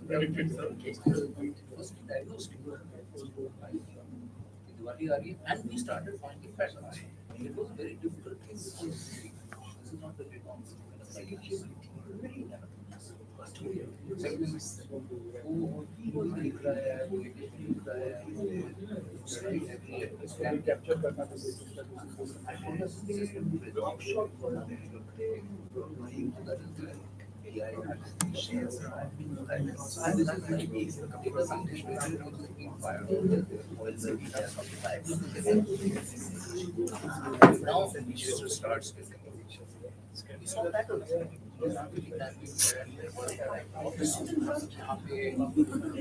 was diagnosed and we started finding patterns. It was very difficult thing because this is not the way norms. Very capture now we should start we saw patterns.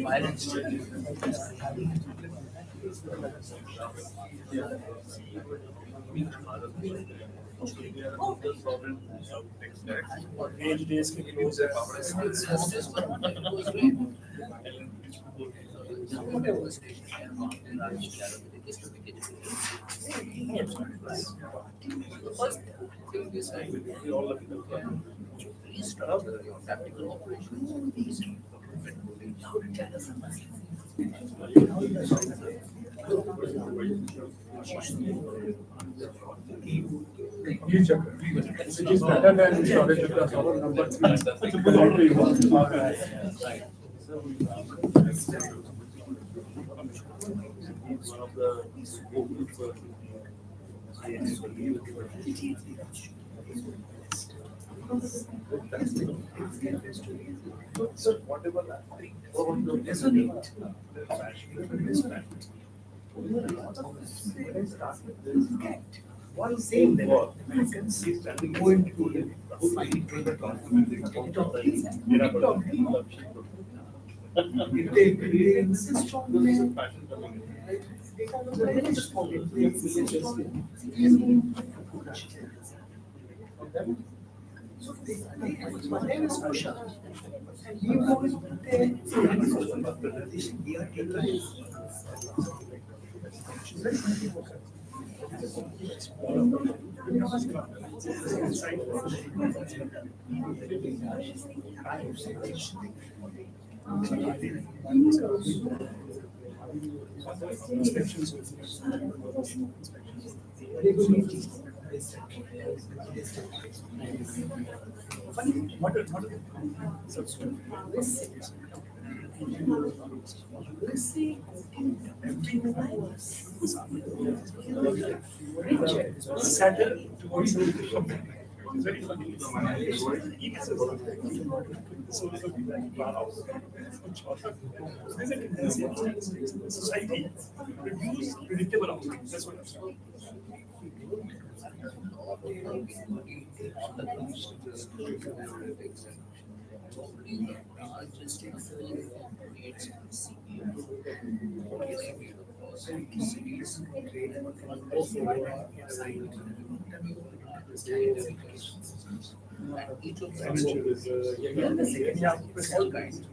Violence. Age days के close है whatever station the first thing we said we all look at restructure your tactical operations. Which is better than storage of the solid number three. One of the so whatever that resonate. One same level, going to if they insist on so my name is Kusha. And he was Saturn towards it's very funny. Society produce predictable outcomes. That's what I'm saying. And each of them is all kinds of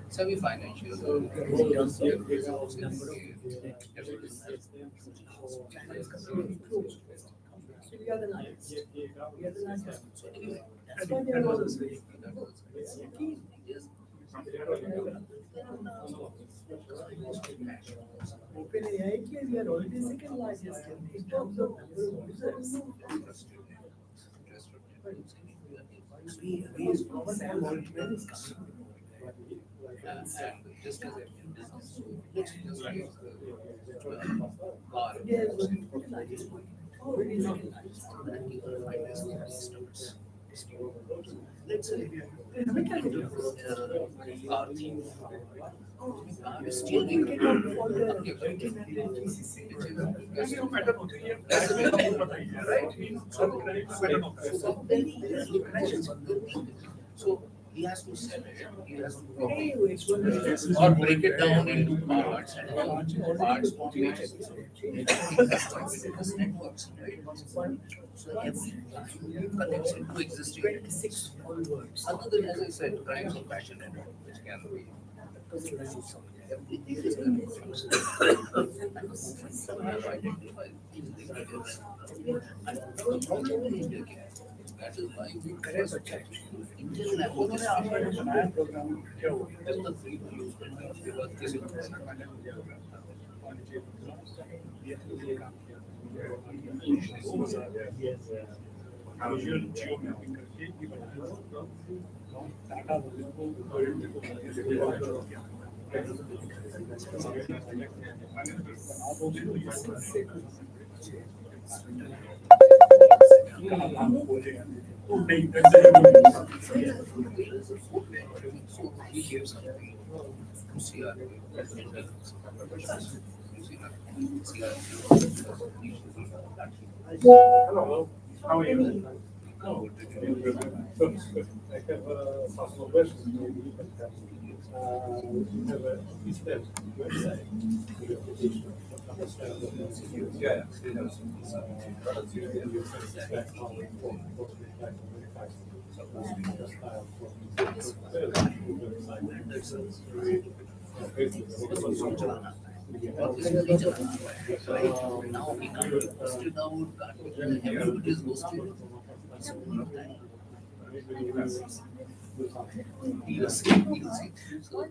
semi-financial. We are the lions. We are the lions. So anyway, that's why they are all the same. OpenAI, we are already second largest in terms of number of users. We have already just as a business, India is working for the largest point. Already second largest. Let's say car theme. Still we can go for the 1800 GCC. So he has to sell it. He has to or break it down into parts and parts on which business networks. So every connects into existing 26 all words. Other than, as I said, crimes of passion network, which can be everything is have identified these indicators. And the problem in India That is why we first Indian application is the free to use because this is Visual geomapping करके भी बनाया data so he gave something to CR. Hello, how are you? So, I have a possible question maybe, but we have a step website with application. Yeah. Now we can't be posted out, can't be everybody is hosted. So you'll see. So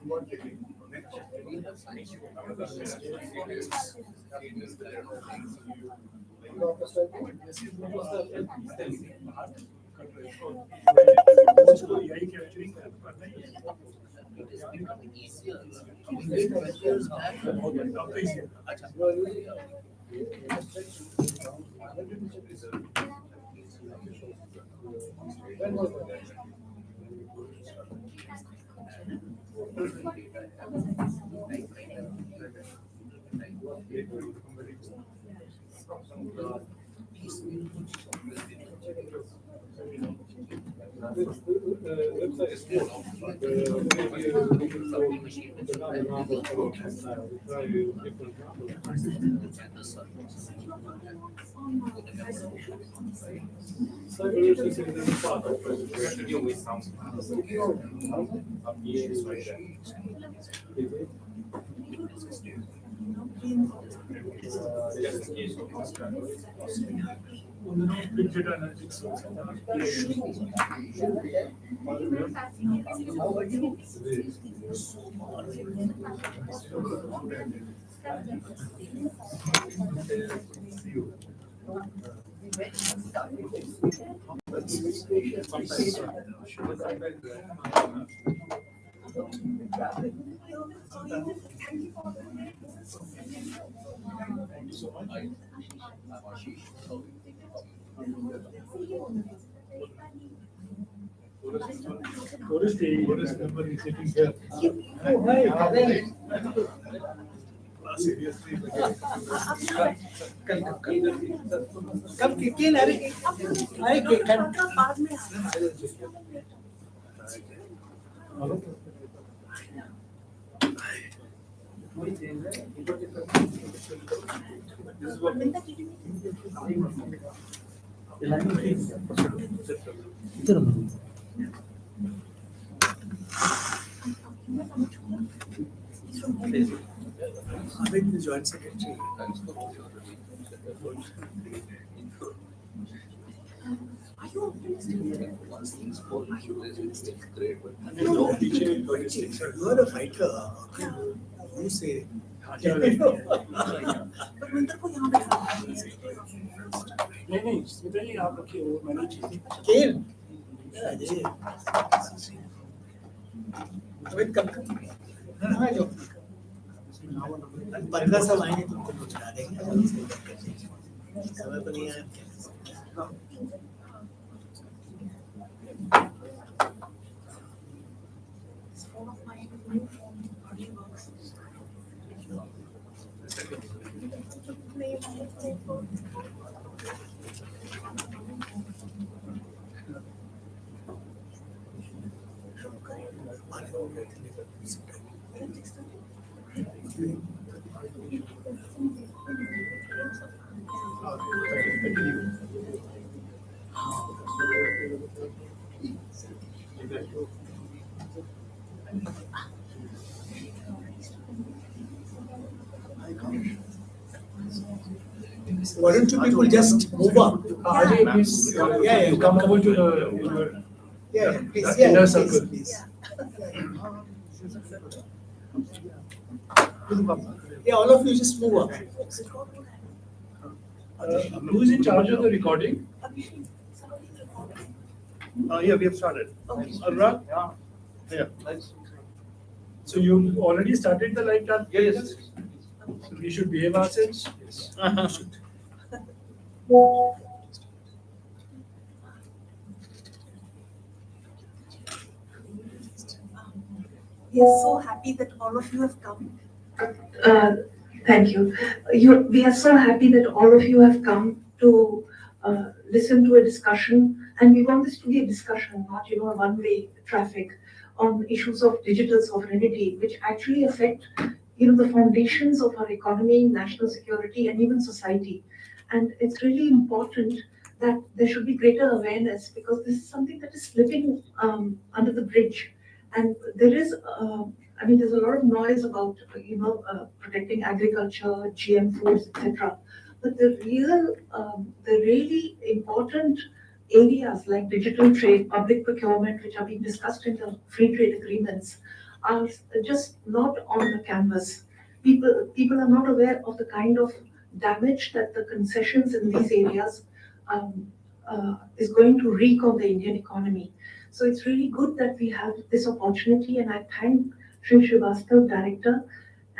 we have it is becoming easier. We did 20 years back. Big data analytics. Tourist number is sitting here. Oh, hi. Seriously. कब कितने अरे अरे घंटा बाद में joint secretary. Once things fall into place, it's great. But No, teaching in logistics. You are a fighter. You say. नहीं स्मिता जी आप रखिए वो मैंने चीजें खेल अमित कब हाँ जो बरका सब आएंगे तुमको पहुंचा देंगे समय पर नहीं आया Why don't you people just move up? Ajay, please, Yeah. you come over to the Yeah, please, that yeah, inner please, circle. please. Yeah, all of you just move up. Who is in charge of the recording? Yeah, we have started. Anurag? Yeah. So you already started the live chat? Yes. So we should behave ourselves? Yes. We are so happy that all of you have come. Uh, Thank you. We are so happy that all of you have come to listen to a discussion, and we want this to be a discussion, not a one-way traffic on issues of digital sovereignty, which actually affect the foundations of our economy, national security, and even society. And it's really important that there should be greater awareness because this is something that is slipping under the bridge, and there is. There's a lot of noise about, protecting agriculture, GM foods, etc. But the really important areas like digital trade, public procurement, which are being discussed in the free trade agreements, are just not on the canvas. People are not aware of the kind of damage that the concessions in these areas is going to wreak on the Indian economy. So it's really good that we have this opportunity, and I thank Sri Srivastav, Director,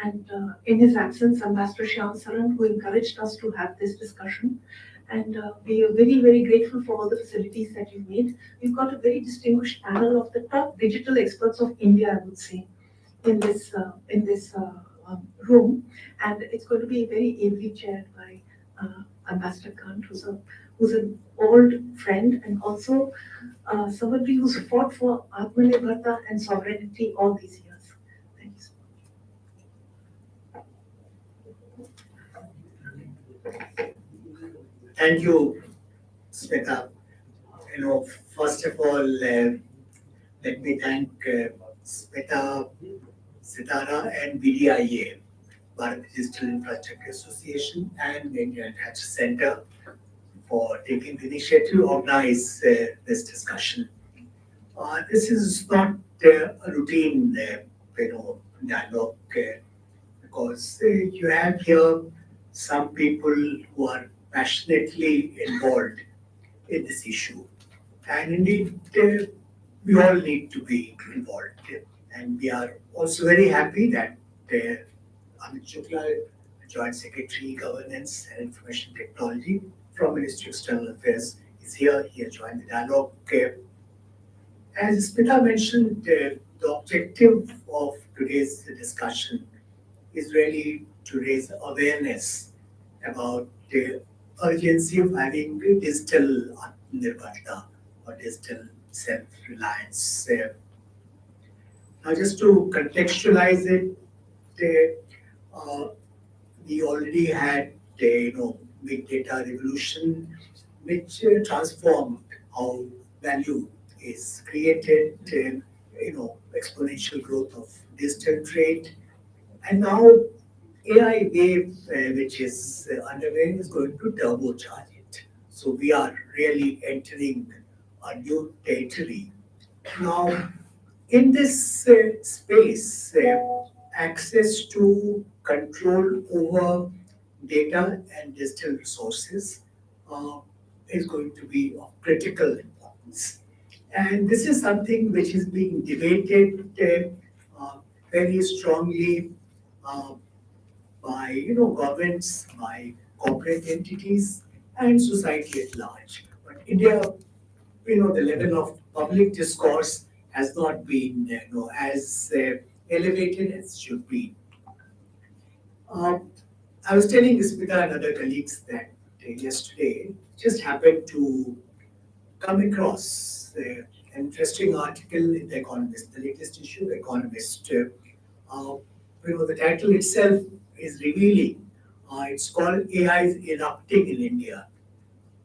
and in his absence, Ambassador Shyam Saran, who encouraged us to have this discussion. And we are very, very grateful for all the facilities that you've made. We've got a very distinguished panel of the top digital experts of India, I would say, in this room. And it's going to be very ably chaired by Ambassador Khan, who's an old friend and also somebody who's fought for Atmanirbharta and sovereignty all these years. Thank you so much. Thank you, Smita. First of all, let me thank Smita, Sitara, and Bdia, Bharat Digital Infrastructure Association, and the Indian Hatch Center for taking the initiative to organize this discussion. This is not a routine, dialogue, because you have here some people who are passionately involved in this issue. And indeed, we all need to be involved. And we are also very happy that Amit Shukla, Joint Secretary, Governance and Information Technology from Ministry of External Affairs, is here. He has joined the dialogue. As Smita mentioned, the objective of today's discussion is really to raise awareness about the urgency of having digital Atmanirbharta or digital self-reliance. Now, just to contextualize it, we already had big data revolution, which transformed how value is created, exponential growth of digital trade, and now AI wave, which is underway, is going to turbocharge it. So we are really entering a new territory. Now, in this space, access to control over data and digital resources is going to be of critical importance. And this is something which is being debated very strongly by governments, by corporate entities, and society at large. But India, the level of public discourse has not been as elevated as should be. I was telling Smita and other colleagues that yesterday just happened to come across an interesting article in The Economist, the latest issue of The Economist. The title itself is revealing. It's called AI is Erupting in India.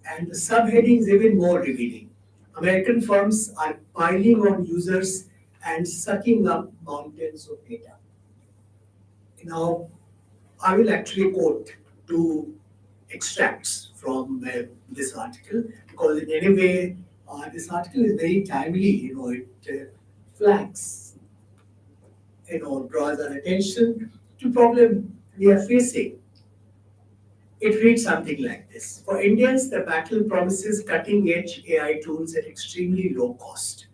And the subheading is even more revealing. American firms are piling on users and sucking up mountains of data. Now, I will actually quote two extracts from this article, because in any way, this article is very timely. It flags, draws our attention to problem we are facing. It reads something like this. For Indians, the battle promises cutting-edge AI tools at extremely low cost.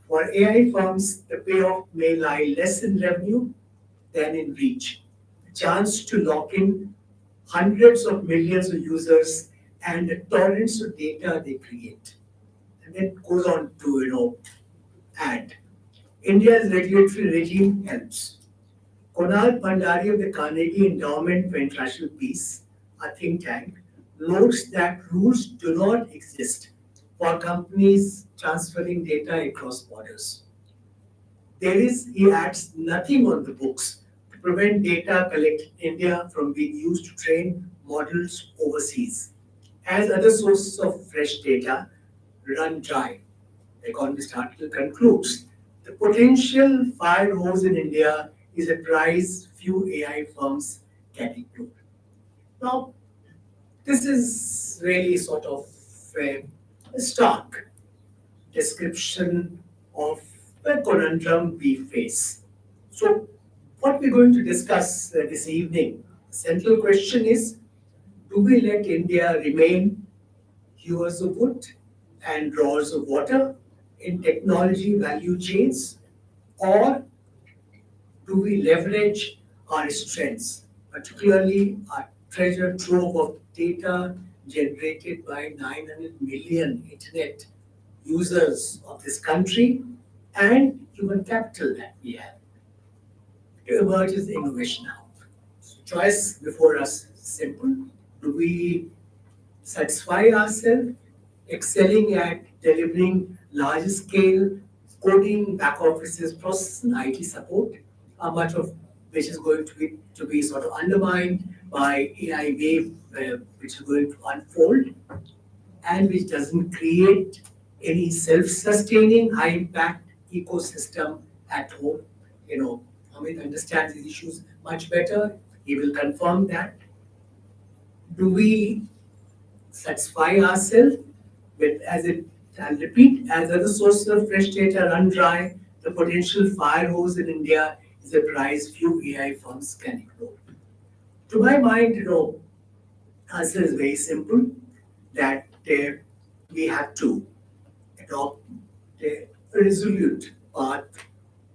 For AI firms, the payoff may lie less in revenue than in reach. The chance to lock in hundreds of millions of users and the torrents of data they create. And then it goes on to, add. India's regulatory regime helps. Kunal Bhandari of the Carnegie Endowment for International Peace, a think tank, notes that rules do not exist for companies transferring data across borders. There is, he adds, nothing on the books to prevent data collected in India from being used to train models overseas. As other sources of fresh data run dry, the Economist article concludes, the potential fire hose in India is a prize few AI firms can ignore. Now, this is really sort of a stark description of the conundrum we face. So, what we're going to discuss this evening, the central question is, do we let India remain hewers of wood and drawers of water in technology value chains, or do we leverage our strengths, particularly our treasure trove of data generated by 900 million internet users of this country and human capital that we have to emerge as the innovation hub? Choice before us is simple. Do we satisfy ourselves excelling at delivering large scale coding, back offices, process and IT support, much of which is going to be sort of undermined by AI wave, which is going to unfold, and which doesn't create any self-sustaining, high-impact ecosystem at home. Amit understands these issues much better. He will confirm that. Do we satisfy ourselves with, I'll repeat, as other sources of fresh data run dry, the potential fire hose in India is a prize few AI firms can ignore? To my mind, answer is very simple, that we have to adopt a resolute path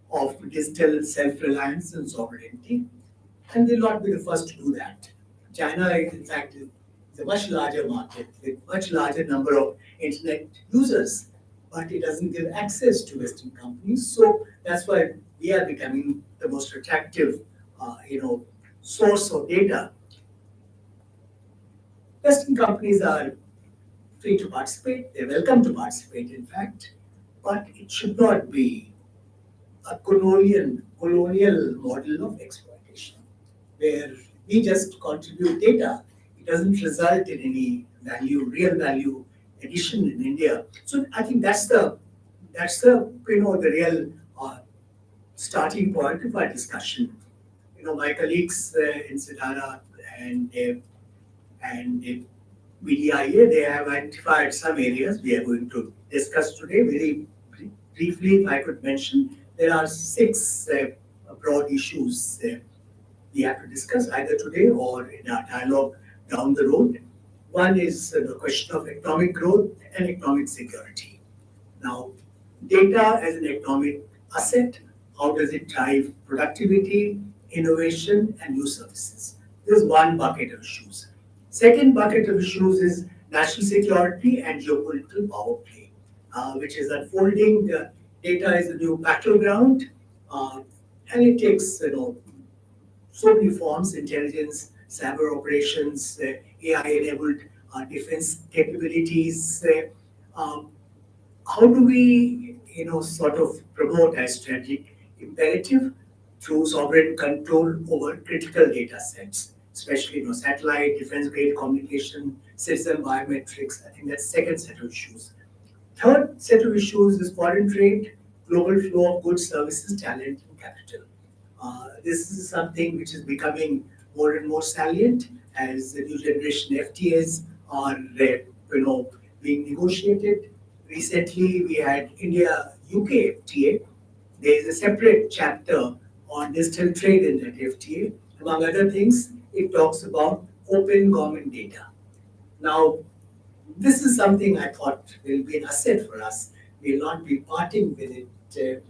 of digital self-reliance and sovereignty, and we'll not be the first to do that. China, in fact, is a much larger market with much larger number of internet users, but it doesn't give access to Western companies. So that's why we are becoming the most attractive, source of data. Western companies are free to participate; they're welcome to participate, in fact, but it should not be a colonial model of exploitation, where we just contribute data. It doesn't result in any real value addition in India. So I think that's the the real starting point of our discussion. My colleagues in Sidara and Bdia, they have identified some areas we are going to discuss today. Very briefly, if I could mention, there are 6 broad issues we have to discuss either today or in our dialogue down the road. One is the question of economic growth and economic security. Now, data as an economic asset, how does it drive productivity, innovation, and new services? This is one bucket of issues. Second bucket of issues is national security and geopolitical power play, which is unfolding. Data is the new battleground, and it takes so many forms: intelligence, cyber operations, AI-enabled defense capabilities. How do we, sort of promote a strategic imperative through sovereign control over critical data sets, especially satellite, defense-grade communication, citizen biometrics? I think that's second set of issues. Third set of issues is foreign trade, global flow of goods, services, talent, and capital. This is something which is becoming more and more salient, as the new generation FTAs are, being negotiated. Recently, we had India-UK FTA. There is a separate chapter on digital trade in that FTA. Among other things, it talks about open government data. Now, this is something I thought will be an asset for us. We'll not be parting with it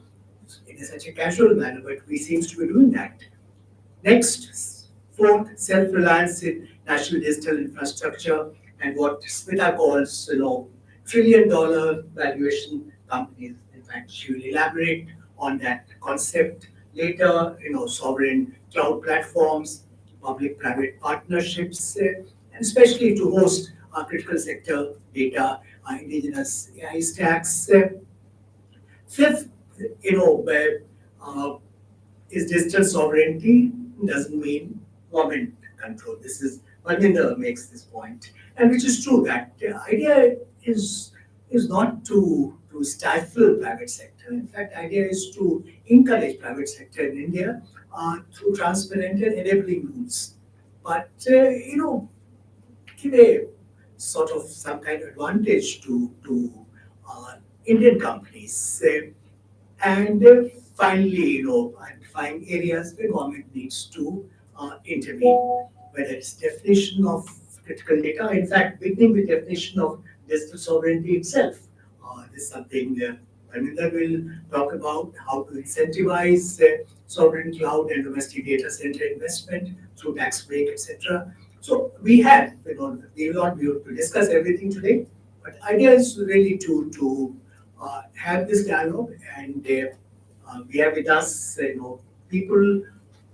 in such a casual manner, but we seem to be doing that. Next, fourth, self-reliance in national digital infrastructure and what Smita calls, trillion-dollar valuation companies. In fact, she will elaborate on that concept later. Sovereign cloud platforms, public-private partnerships, and especially to host our critical sector data, our indigenous AI stacks. Fifth, where is digital sovereignty doesn't mean government control. This is Malvinder makes this point, and which is true that the idea is not to stifle private sector. In fact, the idea is to encourage private sector in India through transparent and enabling rules. But give a sort of some kind of advantage to Indian companies. And finally, identifying areas where government needs to intervene, whether it's definition of critical data. In fact, beginning with definition of digital sovereignty itself. This is something Parminder will talk about, how to incentivize sovereign cloud and domestic data center investment through tax break, etc. So we have, we will not be able to discuss everything today, but idea is really to have this dialogue, and we have with us, people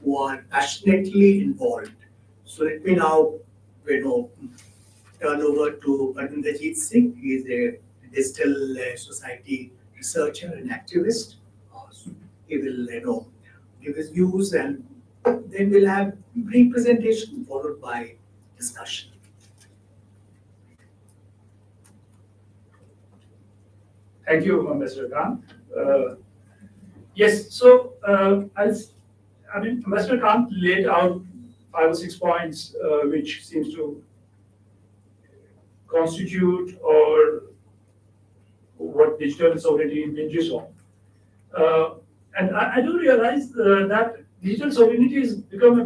who are passionately involved. So let me now, turn over to Parminderjeet Singh. He is a digital society researcher and activist. So he will, give his views, and then we'll have brief presentation followed by discussion. Thank you, Mr. Khan. Yes, so Mr. Khan laid out 5 or 6 points which seems to constitute or what digital sovereignty hinges on. And I do realize that digital sovereignty has become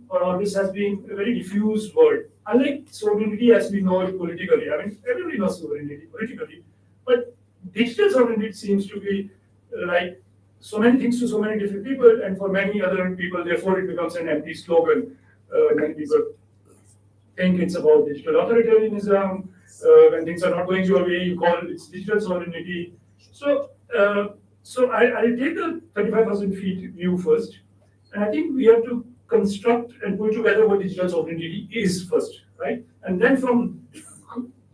or always has been a very diffuse word. Unlike sovereignty as we know it politically, everybody knows sovereignty politically, but digital sovereignty seems to be like so many things to so many different people, and for many other people, therefore, it becomes an empty slogan. Many people think it's about digital authoritarianism. When things are not going your way, you call it digital sovereignty. So, I'll take the 35,000 feet view first, and I think we have to construct and put together what digital sovereignty is first, right? And then from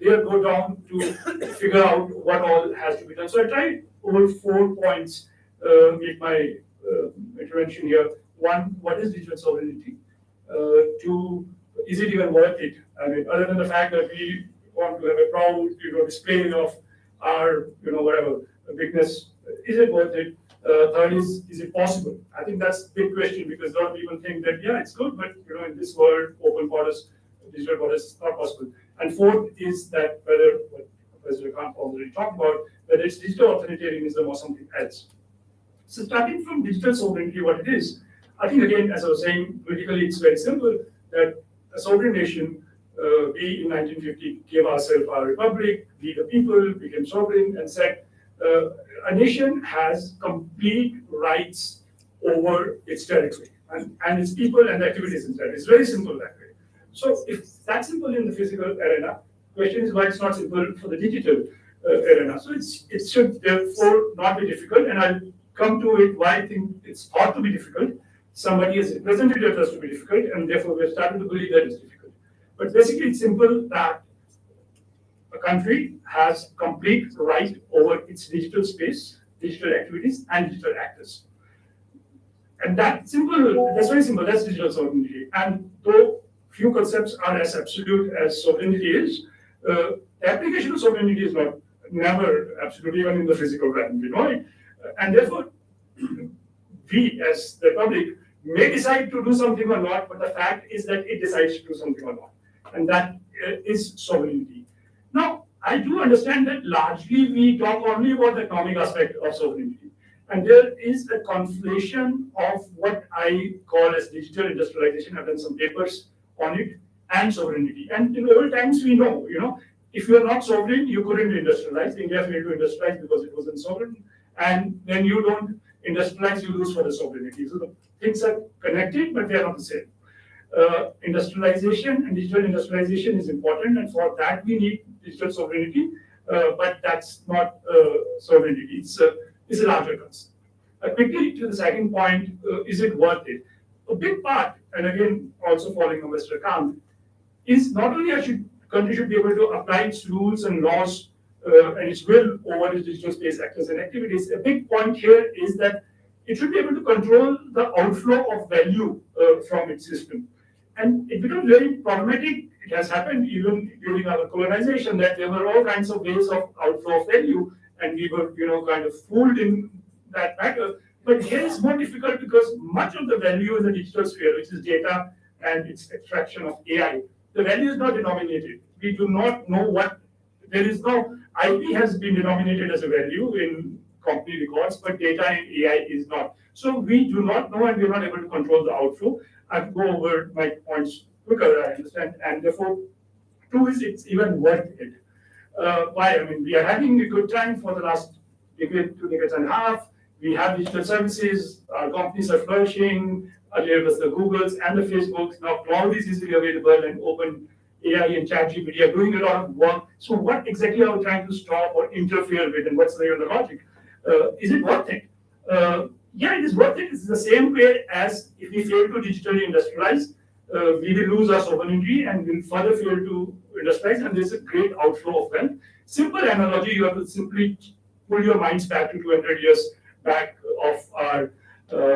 there go down to figure out what all has to be done. So I tried over 4 points make my intervention here. 1, what is digital sovereignty? 2, is it even worth it? Other than the fact that we want to have a proud, display of our, whatever bigness, is it worth it? Third is it possible? I think that's the big question, because a lot of people think that, yeah, it's good, but in this world, open borders, digital borders, it's not possible. And fourth is that whether, what President Khan already talked about, whether it's digital authoritarianism or something else. So starting from digital sovereignty, what it is, I think again, as I was saying, politically it's very simple, that a sovereign nation, we in 1950 gave ourselves our republic, we the people became sovereign and said, a nation has complete rights over its territory and its people and the activities inside. It's very simple that way. So if that's simple in the physical arena, question is why it's not simple for the digital arena. So it should therefore not be difficult, and I'll come to it why I think it's thought to be difficult. Somebody has represented it as to be difficult, and therefore we're starting to believe that it's difficult. But basically it's simple that a country has complete right over its digital space, digital activities, and digital actors. And that's very simple, that's digital sovereignty. And though few concepts are as absolute as sovereignty is, the application of sovereignty is never absolute, even in the physical realm, And therefore, we as the public may decide to do something or not, but the fact is that it decides to do something or not. And that is sovereignty. Now, I do understand that largely we talk only about the economic aspect of sovereignty. And there is a conflation of what I call as digital industrialization. I've done some papers on it, and sovereignty. And in old times, we know, if you are not sovereign, you couldn't industrialize. India failed to industrialize because it wasn't sovereign. And when you don't industrialize, you lose for the sovereignty. So the things are connected, but they are not the same. Industrialization and digital industrialization is important, and for that we need digital sovereignty, but that's not sovereignty. It's a larger concern. Quickly to the second point, is it worth it? A big part, and again, also following on Mr. Kant, is not only country should be able to apply its rules and laws and its will over its digital space actors and activities. A big point here is that it should be able to control the outflow of value from its system. And it becomes very problematic. It has happened even during our colonization that there were all kinds of ways of outflow of value, and we were, kind of fooled in that matter. But here it's more difficult because much of the value in the digital sphere, which is data and its extraction of AI, the value is not denominated. We do not know there is no, IP has been denominated as a value in company records, but data and AI is not. So we do not know, and we're not able to control the outflow. I'll go over my points quicker, I understand, and therefore, two is it's even worth it. Why? I mean, we are having a good time for the last decade, 2 decades and a half. We have digital services, our companies are flourishing. Earlier it was the Googles and the Facebooks. Now cloud is easily available, and open AI and ChatGPT are doing a lot of work. So what exactly are we trying to stop or interfere with, and what's the logic? Is it worth it? Yeah, it is worth it. It's the same way as if we fail to digitally industrialize, we will lose our sovereignty and will further fail to industrialize, and there's a great outflow of wealth. Simple analogy, you have to simply pull your minds back to 200 years back of our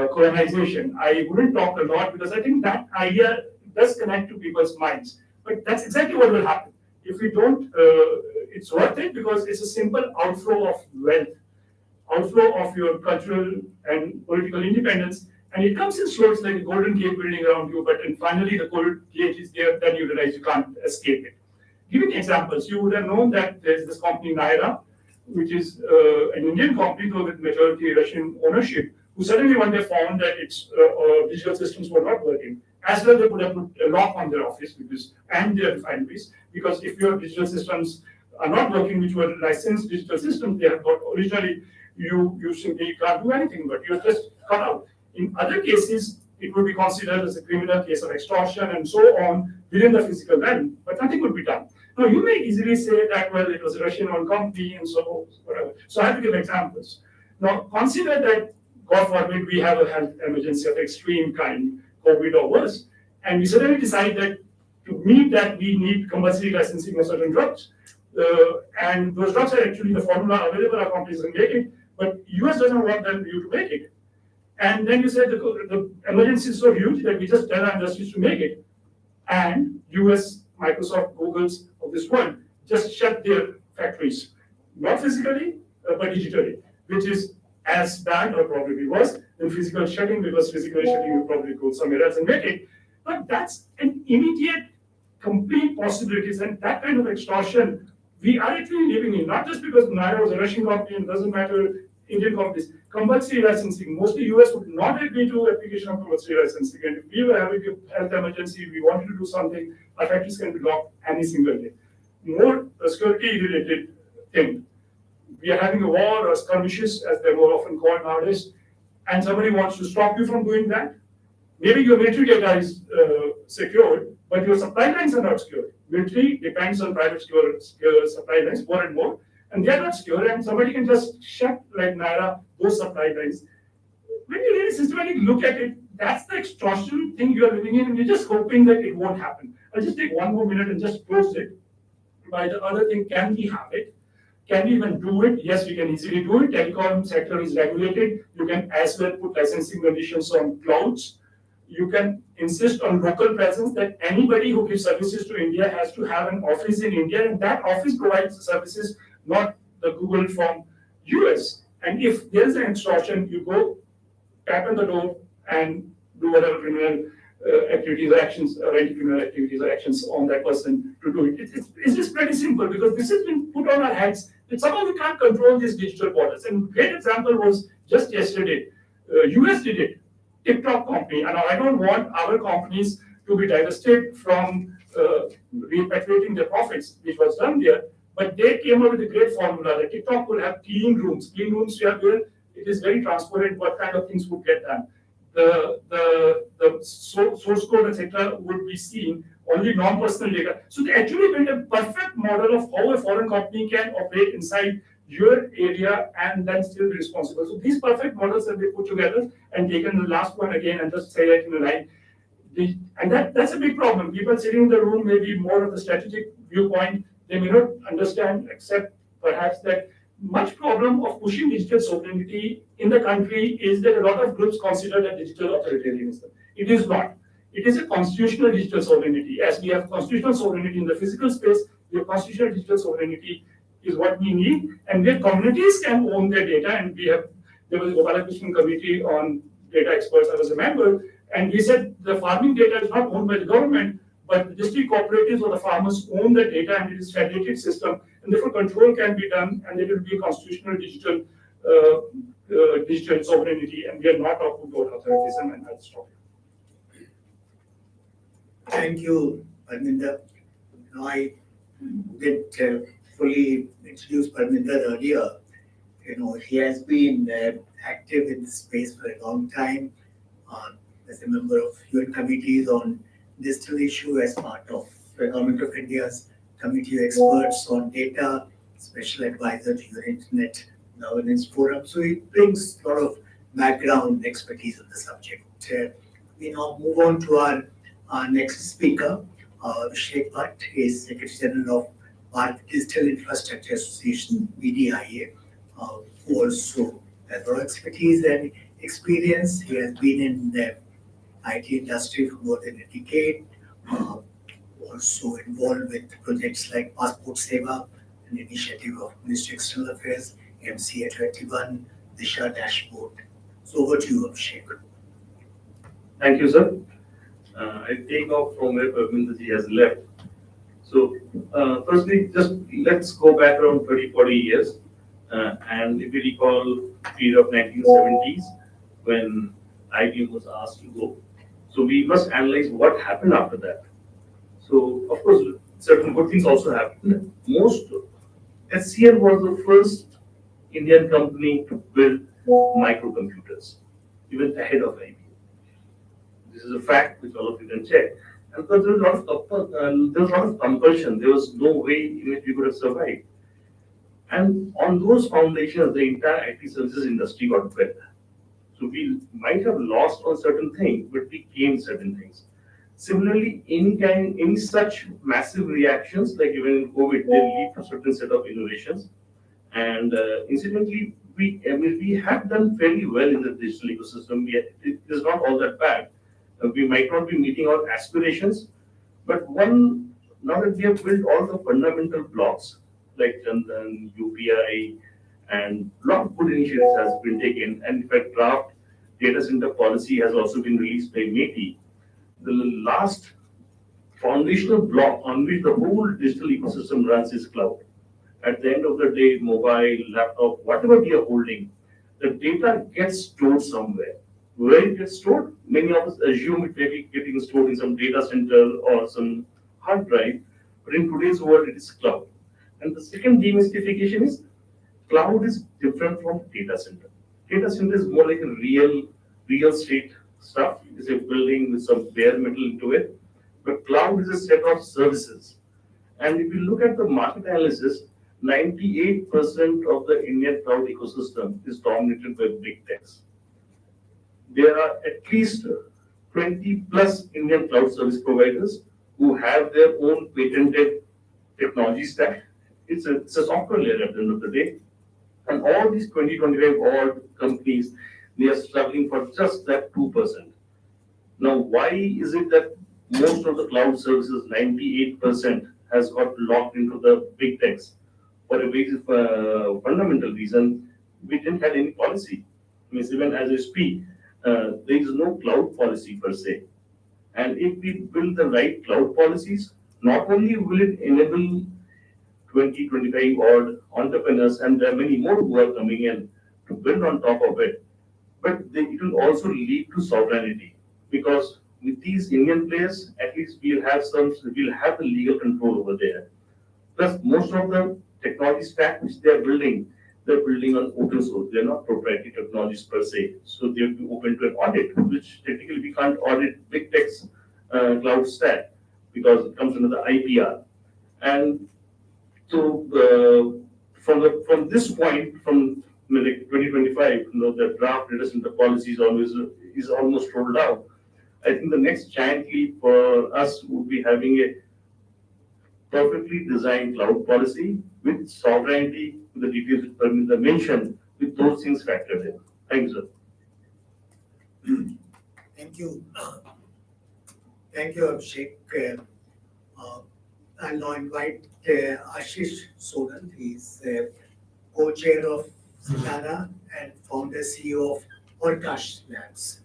colonization. I wouldn't talk a lot because I think that idea does connect to people's minds. But that's exactly what will happen. If we don't, it's worth it because it's a simple outflow of wealth, outflow of your cultural and political independence. And it comes in slow, it's like a golden gate building around you, but then finally the gold gate is there, then you realize you can't escape it. Giving examples, you would have known that there's this company Naira, which is an Indian company though with majority Russian ownership, who suddenly one day found that its digital systems were not working. As well, they could have put a lock on their office and their refineries, because if your digital systems are not working, which were licensed digital systems they have got originally, you simply can't do anything, but you're just cut out. In other cases, it would be considered as a criminal case of extortion and so on within the physical realm, but nothing would be done. Now, you may easily say that, well, it was a Russian-owned company and so whatever. So I have to give examples. Now, consider that, God forbid, we have a health emergency of extreme kind, COVID or worse, and we suddenly decide that to meet that, we need compulsory licensing of certain drugs. And those drugs are actually the formula available, our companies can make it, but US doesn't want you to make it. And then you say the emergency is so huge that we just tell our industries to make it. And US, Microsoft, Google's of this world just shut their factories, not physically, but digitally, which is as bad or probably worse than physical shutting, because physical shutting you probably go somewhere else and make it. But that's an immediate, complete possibilities, and that kind of extortion we are actually living in, not just because Naira was a Russian company and doesn't matter, Indian companies. Compulsory licensing, mostly US would not agree to application of compulsory licensing. And if we were having a health emergency, we wanted to do something, our factories can be locked any single day. More security related thing. We are having a war or skirmishes, as they're more often called nowadays, and somebody wants to stop you from doing that. Maybe your military data is secured, but your supply lines are not secure. Military depends on private secure supply lines more and more, and they are not secure, and somebody can just shut, like Naira, those supply lines. When you really systematically look at it, that's the extortion thing you are living in, and you're just hoping that it won't happen. I'll just take one more minute and just close it. By the other thing, can we have it? Can we even do it? Yes, we can easily do it. Telecom sector is regulated. You can as well put licensing conditions on clouds. You can insist on local presence, that anybody who gives services to India has to have an office in India, and that office provides services, not the Google from US. And if there's an extortion, you go tap on the door and do whatever criminal activities or actions, or anti-criminal activities or actions on that person to do it. It's just pretty simple because this has been put on our heads that somehow we can't control these digital borders. And great example was just yesterday, US did it, TikTok company, and I don't want our companies to be divested from repatriating their profits, which was done there. But they came up with a great formula that TikTok will have clean rooms. Clean rooms where it is very transparent what kind of things would get done. The source code, etc., would be seen, only non-personal data. So they actually built a perfect model of how a foreign company can operate inside your area and then still be responsible. So these perfect models have been put together and taken. The last one again and just say it in a line. And that's a big problem. People sitting in the room may be more of the strategic viewpoint. They may not understand, except perhaps that much problem of pushing digital sovereignty in the country is that a lot of groups consider that digital authoritarianism. It is not. It is a constitutional digital sovereignty. As we have constitutional sovereignty in the physical space, the constitutional digital sovereignty is what we need, and where communities can own their data. And there was a Gopalakrishnan committee on data experts. I was a member, and we said the farming data is not owned by the government, but the district cooperatives or the farmers own the data, and it is a federated system, and therefore control can be done, and there will be a constitutional digital digital sovereignty, and we are not talking about authoritarianism, and I'll stop here. Thank you, Parminder. I did fully introduce Parminder earlier. He has been active in this space for a long time as a member of UN committees on digital issue, as part of the Government of India's Committee of Experts on Data, Special Advisor to your Internet Governance Forum. So he brings a lot of background expertise on the subject. We now move on to our next speaker, Sheikh Bhatt. He is Secretary General of Bharat Digital Infrastructure Association, Bdia, who also has a lot of expertise and experience. He has been in the IT industry for more than a decade, also involved with projects like Passport Seva, an initiative of Ministry of External Affairs, MCA 21, Disha Dashboard. So over to you, Abhishek. Thank you, sir. I take off from where Parminder has left. So, firstly, just let's go back around 30, 40 years. And if you recall, period of 1970s, when IBM was asked to go. So we must analyze what happened after that. So, of course, certain good things also happened. SCL was the first Indian company to build microcomputers, even ahead of IBM. This is a fact which all of you can check. And because there was a lot of compulsion, there was no way in which we could have survived. And on those foundations, the entire IT services industry got built. So we might have lost on certain things, but we gained certain things. Similarly, any such massive reactions, like even in COVID, they lead to a certain set of innovations. And incidentally, we have done fairly well in the digital ecosystem. It is not all that bad. We might not be meeting our aspirations, but now that we have built all the fundamental blocks, like Jandan, UPI, and a lot of good initiatives has been taken. And in fact, draft data center policy has also been released by METI. The last foundational block on which the whole digital ecosystem runs is cloud. At the end of the day, mobile, laptop, whatever we are holding, the data gets stored somewhere. Where it gets stored, many of us assume it may be getting stored in some data center or some hard drive, but in today's world, it is cloud. And the second demystification is cloud is different from data center. Data center is more like a real estate stuff. It's a building with some bare metal into it. But cloud is a set of services. And if you look at the market analysis, 98% of the Indian cloud ecosystem is dominated by big techs. There are at least 20 plus Indian cloud service providers who have their own patented technology stack. It's a software layer at the end of the day. And all these 25 odd companies, they are struggling for just that 2%. Now, why is it that most of the cloud services, 98%, has got locked into the big techs? For a very fundamental reason, we didn't have any policy. I mean, even as I speak, there is no cloud policy per se. And if we build the right cloud policies, not only will it enable 20, 25 odd entrepreneurs, and there are many more who are coming in to build on top of it, but it will also lead to sovereignty. Because with these Indian players, at least we'll have the legal control over there. Plus, most of the technology stack which they're building on open source. They're not proprietary technologies per se. So they'll be open to an audit, which technically we can't audit big tech's cloud stack because it comes under the IPR. And so from this point, from like 2025, the draft data center policy is almost rolled out. I think the next giant leap for us would be having a perfectly designed cloud policy with sovereignty, with the details that Parminder mentioned, with those things factored in. Thank you, sir. Thank you. Thank you, Abhishek. I'll now invite Ashish Sonal. He's co-chair of Sitara and founder CEO of Orkash Labs.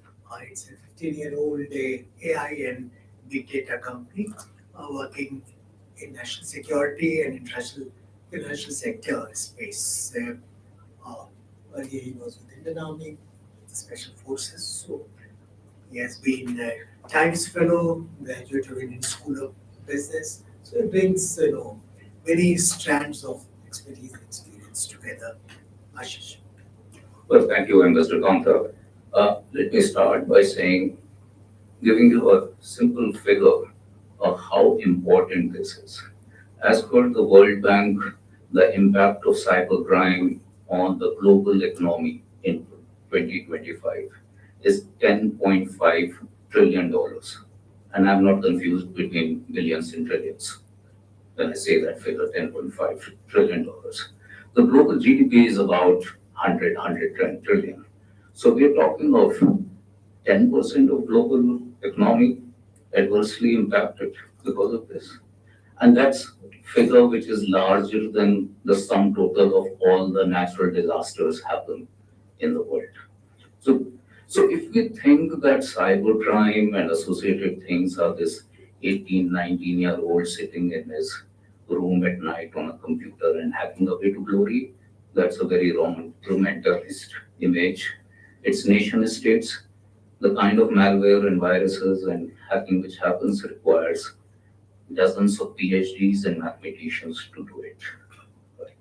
It's a 15-year-old AI and big data company working in national security and international financial sector space. Earlier he was with Indian Army, the Special Forces. So he has been a Times Fellow, graduate of Indian School of Business. So it brings many strands of expertise and experience together. Ashish. Well, thank you, Ambassador Kanta. Let me start by giving you a simple figure of how important this is. As per the World Bank, the impact of cybercrime on the global economy in 2025 is $10.5 trillion. And I'm not confused between billions and trillions when I say that figure, $10.5 trillion. The global GDP is about 110 trillion. So we're talking of 10% of global economy adversely impacted because of this. And that's figure which is larger than the sum total of all the natural disasters happen in the world. So if we think that cybercrime and associated things are this 18, 19-year-old sitting in his room at night on a computer and hacking away to glory, that's a very romanticist image. It's nation states. The kind of malware and viruses and hacking which happens requires dozens of PhDs and mathematicians to do it. Right.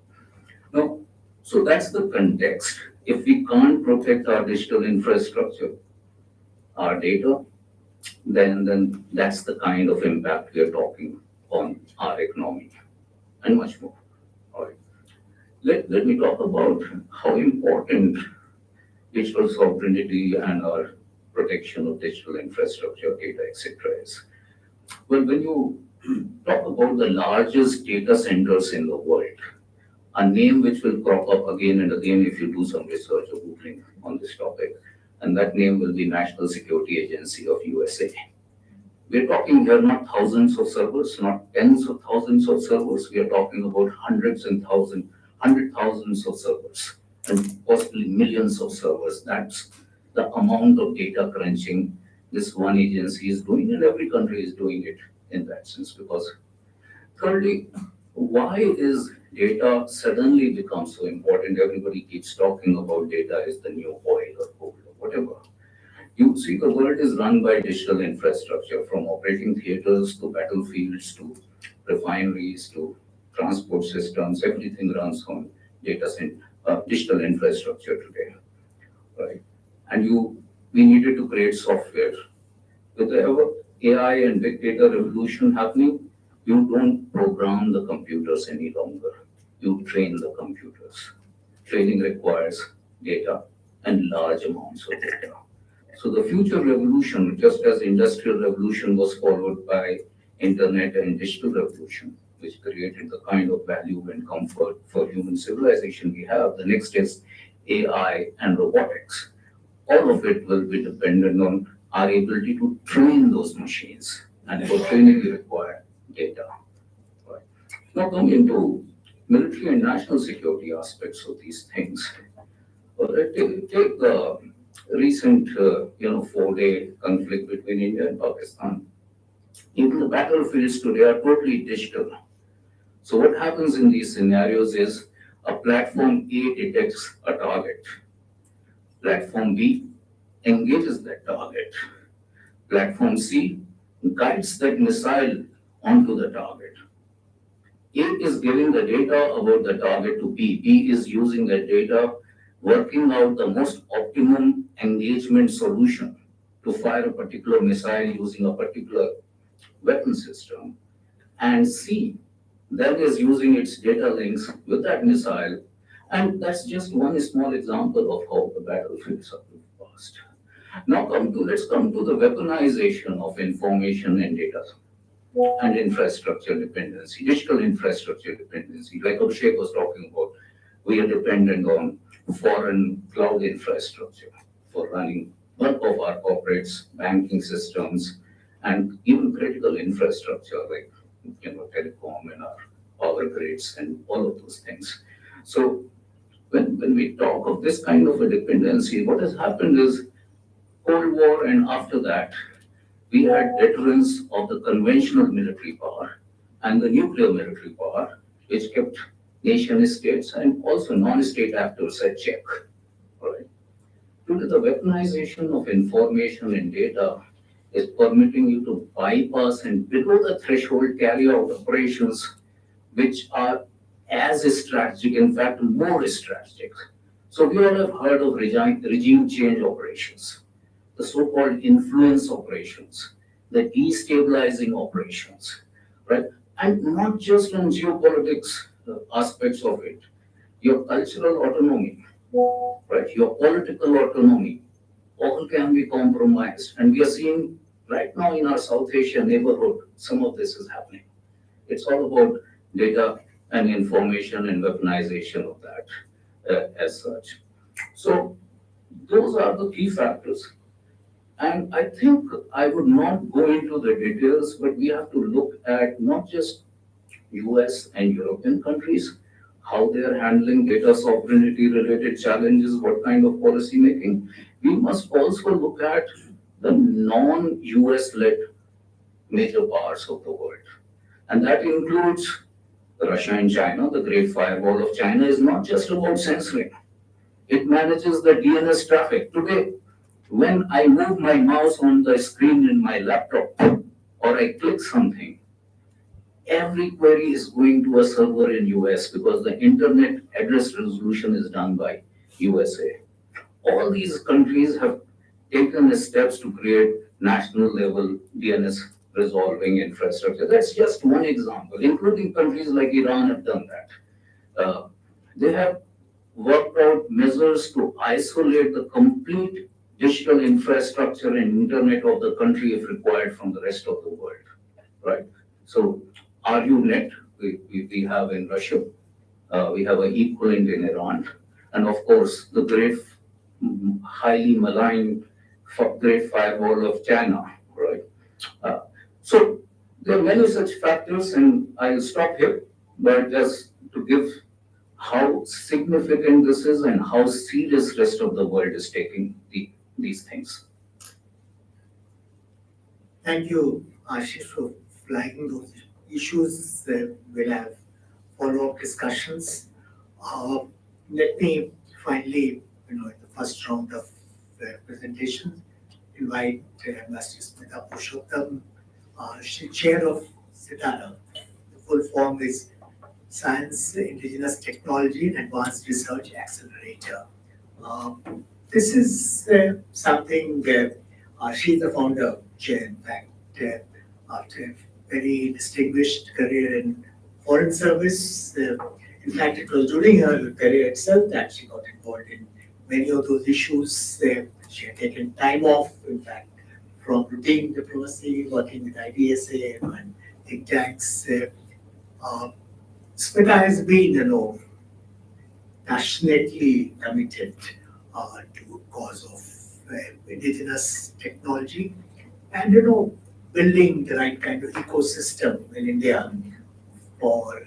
Now, so that's the context. If we can't protect our digital infrastructure, our data, then that's the kind of impact we are talking on our economy and much more. All right. Let me talk about how important digital sovereignty and our protection of digital infrastructure, data, etc. is. Well, when you talk about the largest data centers in the world, a name which will crop up again and again if you do some research or Googling on this topic, and that name will be National Security Agency of USA. We're talking here not thousands of servers, not tens of thousands of servers. We are talking about hundred thousands of servers, and possibly millions of servers. That's the amount of data crunching this one agency is doing, and every country is doing it in that sense. Because thirdly, why is data suddenly become so important? Everybody keeps talking about data is the new oil or gold or whatever. You see, the world is run by digital infrastructure, from operating theaters to battlefields to refineries to transport systems. Everything runs on digital infrastructure today, right? And we needed to create software. With the AI and big data revolution happening, you don't program the computers any longer. You train the computers. Training requires data and large amounts of data. So the future revolution, just as industrial revolution was followed by internet and digital revolution, which created the kind of value and comfort for human civilization we have, the next is AI and robotics. All of it will be dependent on our ability to train those machines. And for training, we require data. Right. Now coming into military and national security aspects of these things. Take the recent, 4-day conflict between India and Pakistan. Even the battlefields today are totally digital. So what happens in these scenarios is a platform A detects a target. Platform B engages that target. Platform C guides that missile onto the target. A is giving the data about the target to B. B is using that data, working out the most optimum engagement solution to fire a particular missile using a particular weapon system. And C then is using its data links with that missile. And that's just one small example of how the battlefields are being passed. Now let's come to the weaponization of information and data and infrastructure dependency, digital infrastructure dependency. Like Abhishek was talking about, we are dependent on foreign cloud infrastructure for running bulk of our corporates, banking systems, and even critical infrastructure like telecom and our power grids and all of those things. So when we talk of this kind of a dependency, what has happened is Cold War and after that, we had deterrence of the conventional military power and the nuclear military power, which kept nation states and also non-state actors at check. Right? Today, the weaponization of information and data is permitting you to bypass and below the threshold carry out operations which are as strategic, in fact, more strategic. So we all have heard of regime change operations, the so-called influence operations, the destabilizing operations, right? And not just on geopolitics aspects of it, your cultural autonomy, right? Your political autonomy, all can be compromised. And we are seeing right now in our South Asia neighborhood, some of this is happening. It's all about data and information and weaponization of that as such. So those are the key factors. And I think I would not go into the details, but we have to look at not just US and European countries, how they are handling data sovereignty related challenges, what kind of policy making. We must also look at the non-US led major parts of the world. And that includes Russia and China. The Great Firewall of China is not just about censoring. It manages the DNS traffic. Today, when I move my mouse on the screen in my laptop or I click something, every query is going to a server in US because the internet address resolution is done by USA. All these countries have taken the steps to create national level DNS resolving infrastructure. That's just one example, including countries like Iran have done that. They have worked out measures to isolate the complete digital infrastructure and internet of the country if required from the rest of the world, right? So RUNet, we have in Russia, we have an equivalent in Iran, and of course the great, highly maligned Great Firewall of China, right? So there are many such factors, and I'll stop here, but just to give how significant this is and how serious rest of the world is taking these things. Thank you, Ashish, for flagging those issues. We'll have follow-up discussions. Let me finally, in the first round of presentations, invite Master Smita Purushottam, Chair of SITARA. The full form is Science, Indigenous Technology and Advanced Research Accelerator. This is something, she's the founder, chair, in fact, after a very distinguished career in foreign service. In fact, it was during her career itself that she got involved in many of those issues. She had taken time off, in fact, from routine diplomacy, working with IDSA and think tanks. Smita has been, passionately committed to the cause of indigenous technology and, building the right kind of ecosystem in India for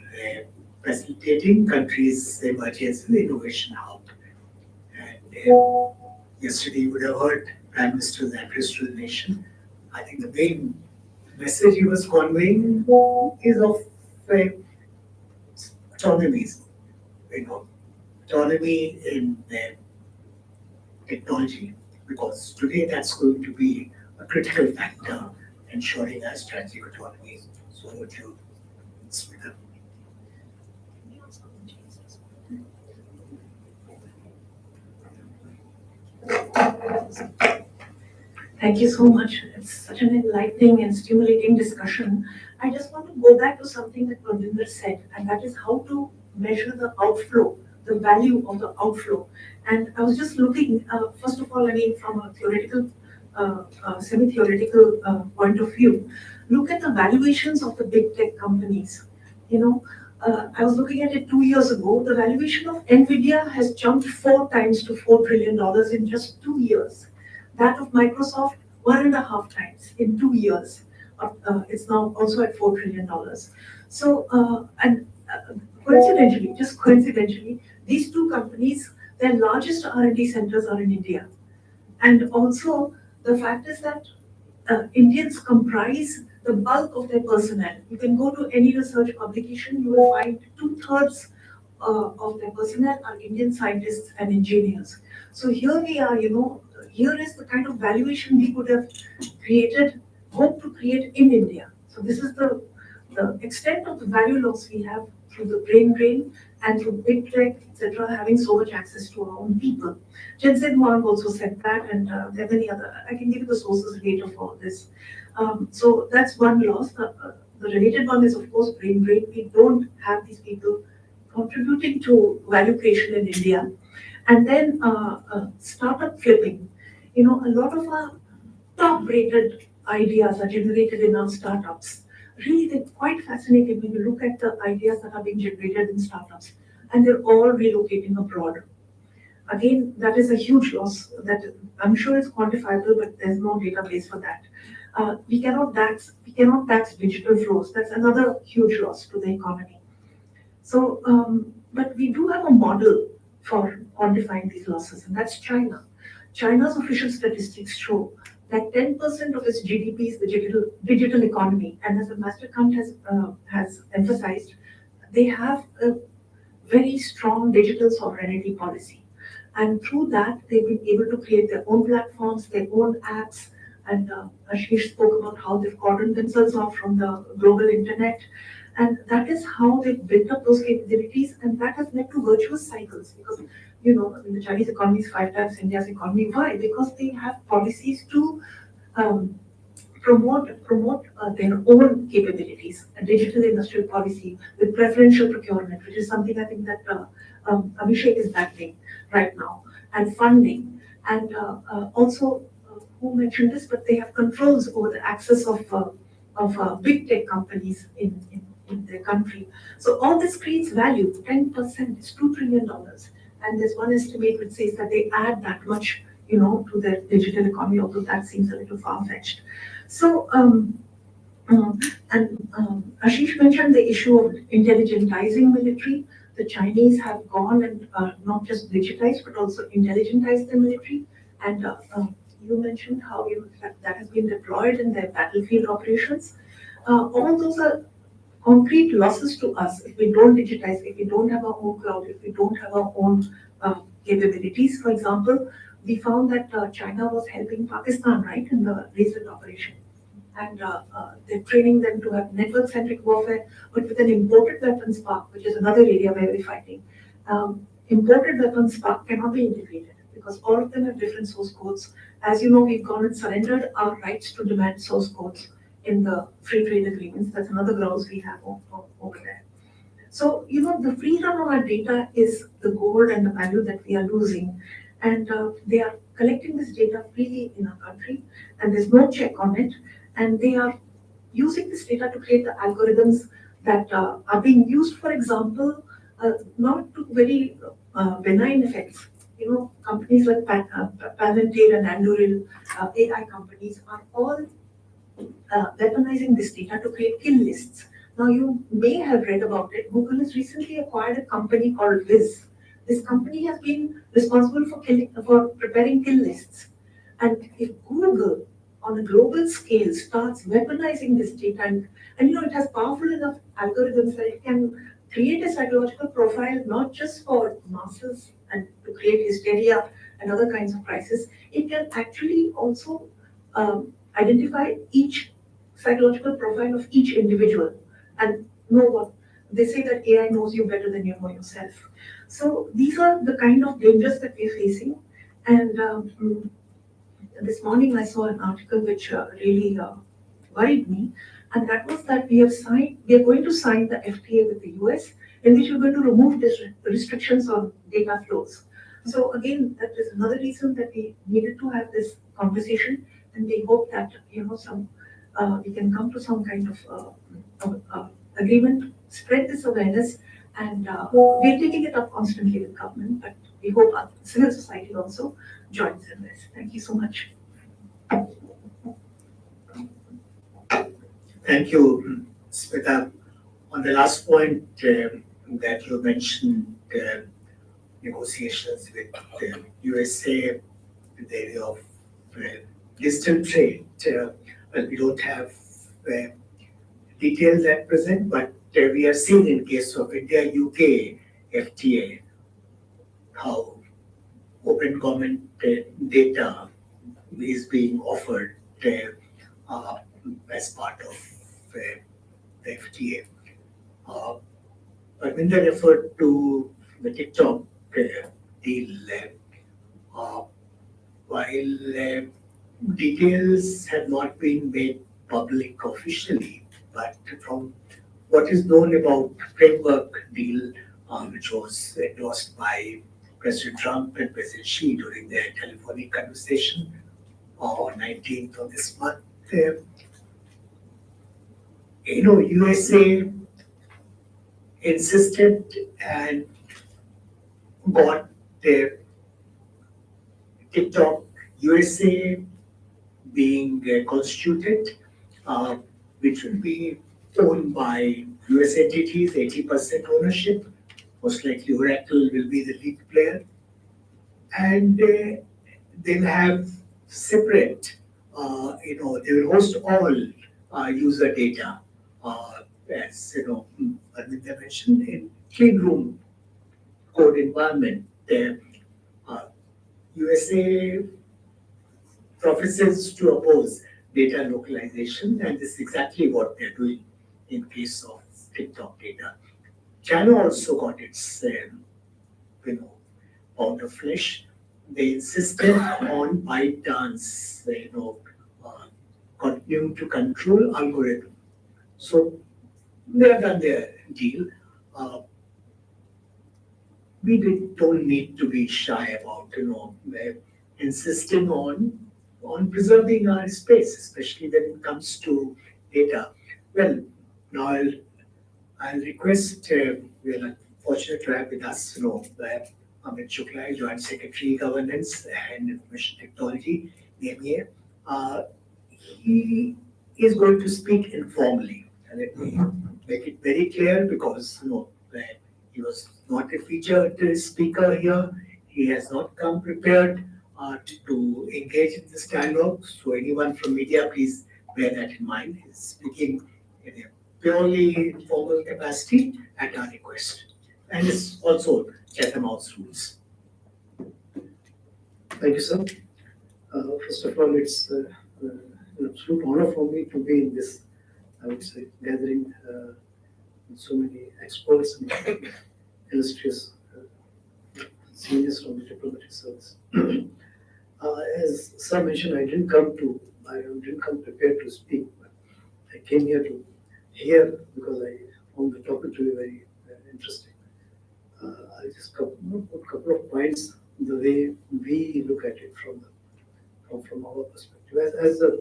facilitating countries' emergence in the innovation hub. And Yesterday, you would have heard Prime Minister's address to the nation. I think the main message he was conveying is of autonomies, autonomy in technology, because today that's going to be a critical factor ensuring our strategic autonomy. So over to you, Smita. Thank you so much. It's such an enlightening and stimulating discussion. I just want to go back to something that Pravinder said, and that is how to measure the outflow, the value of the outflow. And I was just looking, first of all, I mean, from a theoretical, semi-theoretical point of view, look at the valuations of the big tech companies. You know, I was looking at it 2 years ago. The valuation of Nvidia has jumped 4 times to $4 trillion in just 2 years. That of Microsoft, 1.5 times in 2 years. It's now also at $4 trillion. So, coincidentally, just coincidentally, these two companies, their largest R&D centers are in India. And also, the fact is that Indians comprise the bulk of their personnel. You can go to any research publication, you will find 2/3 of their personnel are Indian scientists and engineers. So here we are, here is the kind of valuation we could have created, hope to create in India. So this is the extent of the value loss we have through the brain drain and through big tech, etc., having so much access to our own people. Jensen Huang also said that, and there are many other. I can give you the sources later for this. So that's one loss. The related one is, of course, brain drain. We don't have these people contributing to value creation in India. And then startup flipping. A lot of our top-rated ideas are generated in our startups. Really, they're quite fascinating when you look at the ideas that are being generated in startups, and they're all relocating abroad. Again, that is a huge loss. That I'm sure it's quantifiable, but there's no database for that. We cannot tax digital flows. That's another huge loss to the economy. So, but we do have a model for quantifying these losses, and that's China. China's official statistics show that 10% of its GDP is the digital economy, and as Ambassador Kant has emphasized, they have a very strong digital sovereignty policy, and through that they've been able to create their own platforms, their own apps, and Ashish spoke about how they've cordoned themselves off from the global internet, and that is how they've built up those capabilities, and that has led to virtuous cycles because the Chinese economy is 5 times India's economy. Why? Because they have policies to promote their own capabilities, a digital industrial policy with preferential procurement, which is something I think that Abhishek is backing right now, and funding. And also, who mentioned this, but they have controls over the access of big tech companies in their country. So all this creates value. 10% is $2 trillion. And there's one estimate which says that they add that much, to their digital economy, although that seems a little far-fetched. So, Ashish mentioned the issue of intelligentizing military. The Chinese have gone and not just digitized, but also intelligentized the military. And you mentioned how that has been deployed in their battlefield operations. All those are concrete losses to us if we don't digitize, if we don't have our own cloud, if we don't have our own capabilities. For example, we found that China was helping Pakistan, right, in the recent operation. And they're training them to have network-centric warfare, but with an imported weapons park, which is another area where we're fighting. Imported weapons park cannot be integrated because all of them have different source codes. As you know, we've gone and surrendered our rights to demand source codes in the free trade agreements. That's another grounds we have over there. So, the free run on our data is the gold and the value that we are losing. And they are collecting this data freely in our country, and there's no check on it. And they are using this data to create the algorithms that are being used, for example, not to very benign effects. Companies like Palantir and Anduril, AI companies, are all weaponizing this data to create kill lists. Now, you may have read about it. Google has recently acquired a company called Viz, This company has been responsible for preparing kill lists. And if Google on a global scale starts weaponizing this data and it has powerful enough algorithms that it can create a psychological profile not just for masses and to create hysteria and other kinds of crises, it can actually also identify each psychological profile of each individual and know what they say that AI knows you better than you know yourself. So these are the kind of dangers that we're facing. And this morning I saw an article which really worried me, and that was that we are going to sign the FTA with the US, in which we're going to remove restrictions on data flows. So again, that is another reason that we needed to have this conversation, and we hope that we can come to some kind of agreement, spread this awareness, and we're taking it up constantly with government, but we hope civil society also joins in this. Thank you so much. Thank you, Smita. On the last point that you mentioned, negotiations with the USA in the area of digital trade. Well, we don't have details at present, but we have seen in case of India-UK FTA how open government data is being offered as part of the FTA. Parminder referred to the TikTok deal. While details have not been made public officially, but from what is known about framework deal, which was endorsed by President Trump and President Xi during their telephonic conversation on 19th of this month. USA insisted and got their TikTok USA being constituted, which will be owned by US entities, 80% ownership. Most likely Oracle will be the lead player. And they'll have separate, they will host all user data, as Arvinda mentioned, in clean room code environment. USA professes to oppose data localization, and this is exactly what they're doing in case of TikTok data. China also got its, pound of flesh. They insisted on ByteDance, continuing to control algorithm. So they have done their deal. We don't need to be shy about, insisting on preserving our space, especially when it comes to data. Well, now I'll request, we are fortunate to have with us, Amit Shukla, Joint Secretary, Governance and Information Technology, DMA. He is going to speak informally. And let me make it very clear because, he was not a featured speaker here. He has not come prepared to engage in this dialogue. So anyone from media, please bear that in mind. He's speaking in a purely informal capacity at our request. And it's also Chatham House rules. Thank you, sir. First of all, it's an absolute honor for me to be in this, I would say, gathering with so many experts and illustrious seniors from the diplomatic service. As sir mentioned, I didn't come prepared to speak, but I came here to hear because I found the topic to be very interesting. I just put a couple of points the way we look at it from our perspective. As a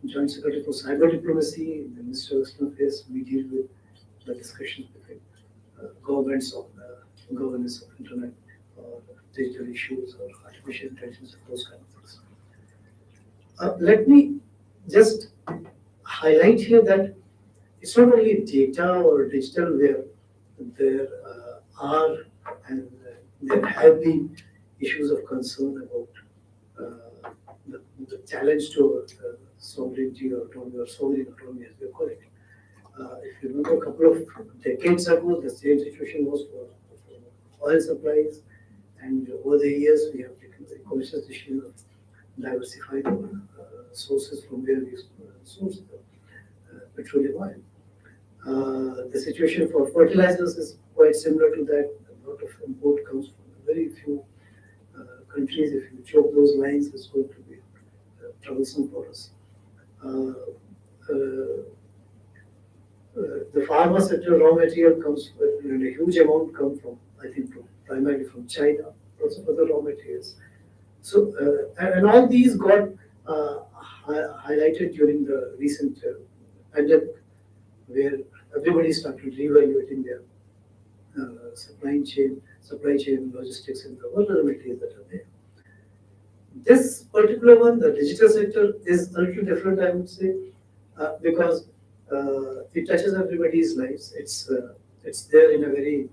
Joint Secretary for Cyber Diplomacy in the Ministry of External Affairs, we deal with the discussions between governments on the governance of internet or digital issues or artificial intelligence and those kind of things. Let me just highlight here that it's not only data or digital where there are And there have been issues of concern about the challenge to sovereignty or autonomy, or sovereign autonomy as we call it. If you remember a couple of decades ago, the same situation was for oil supplies, and over the years we have taken the conscious decision of diversifying our sources from where we source the petroleum oil. The situation for fertilizers is quite similar to that. A lot of import comes from very few countries. If you choke those lines, it's going to be troublesome for us. The pharma sector raw material comes, a huge amount come from, I think, primarily from China, lots of other raw materials. So, and all these got highlighted during the recent pandemic, where everybody started reevaluating their supply chain logistics and the vulnerabilities that are there. This particular one, the digital sector, is a little different, I would say, because it touches everybody's lives. It's there in a very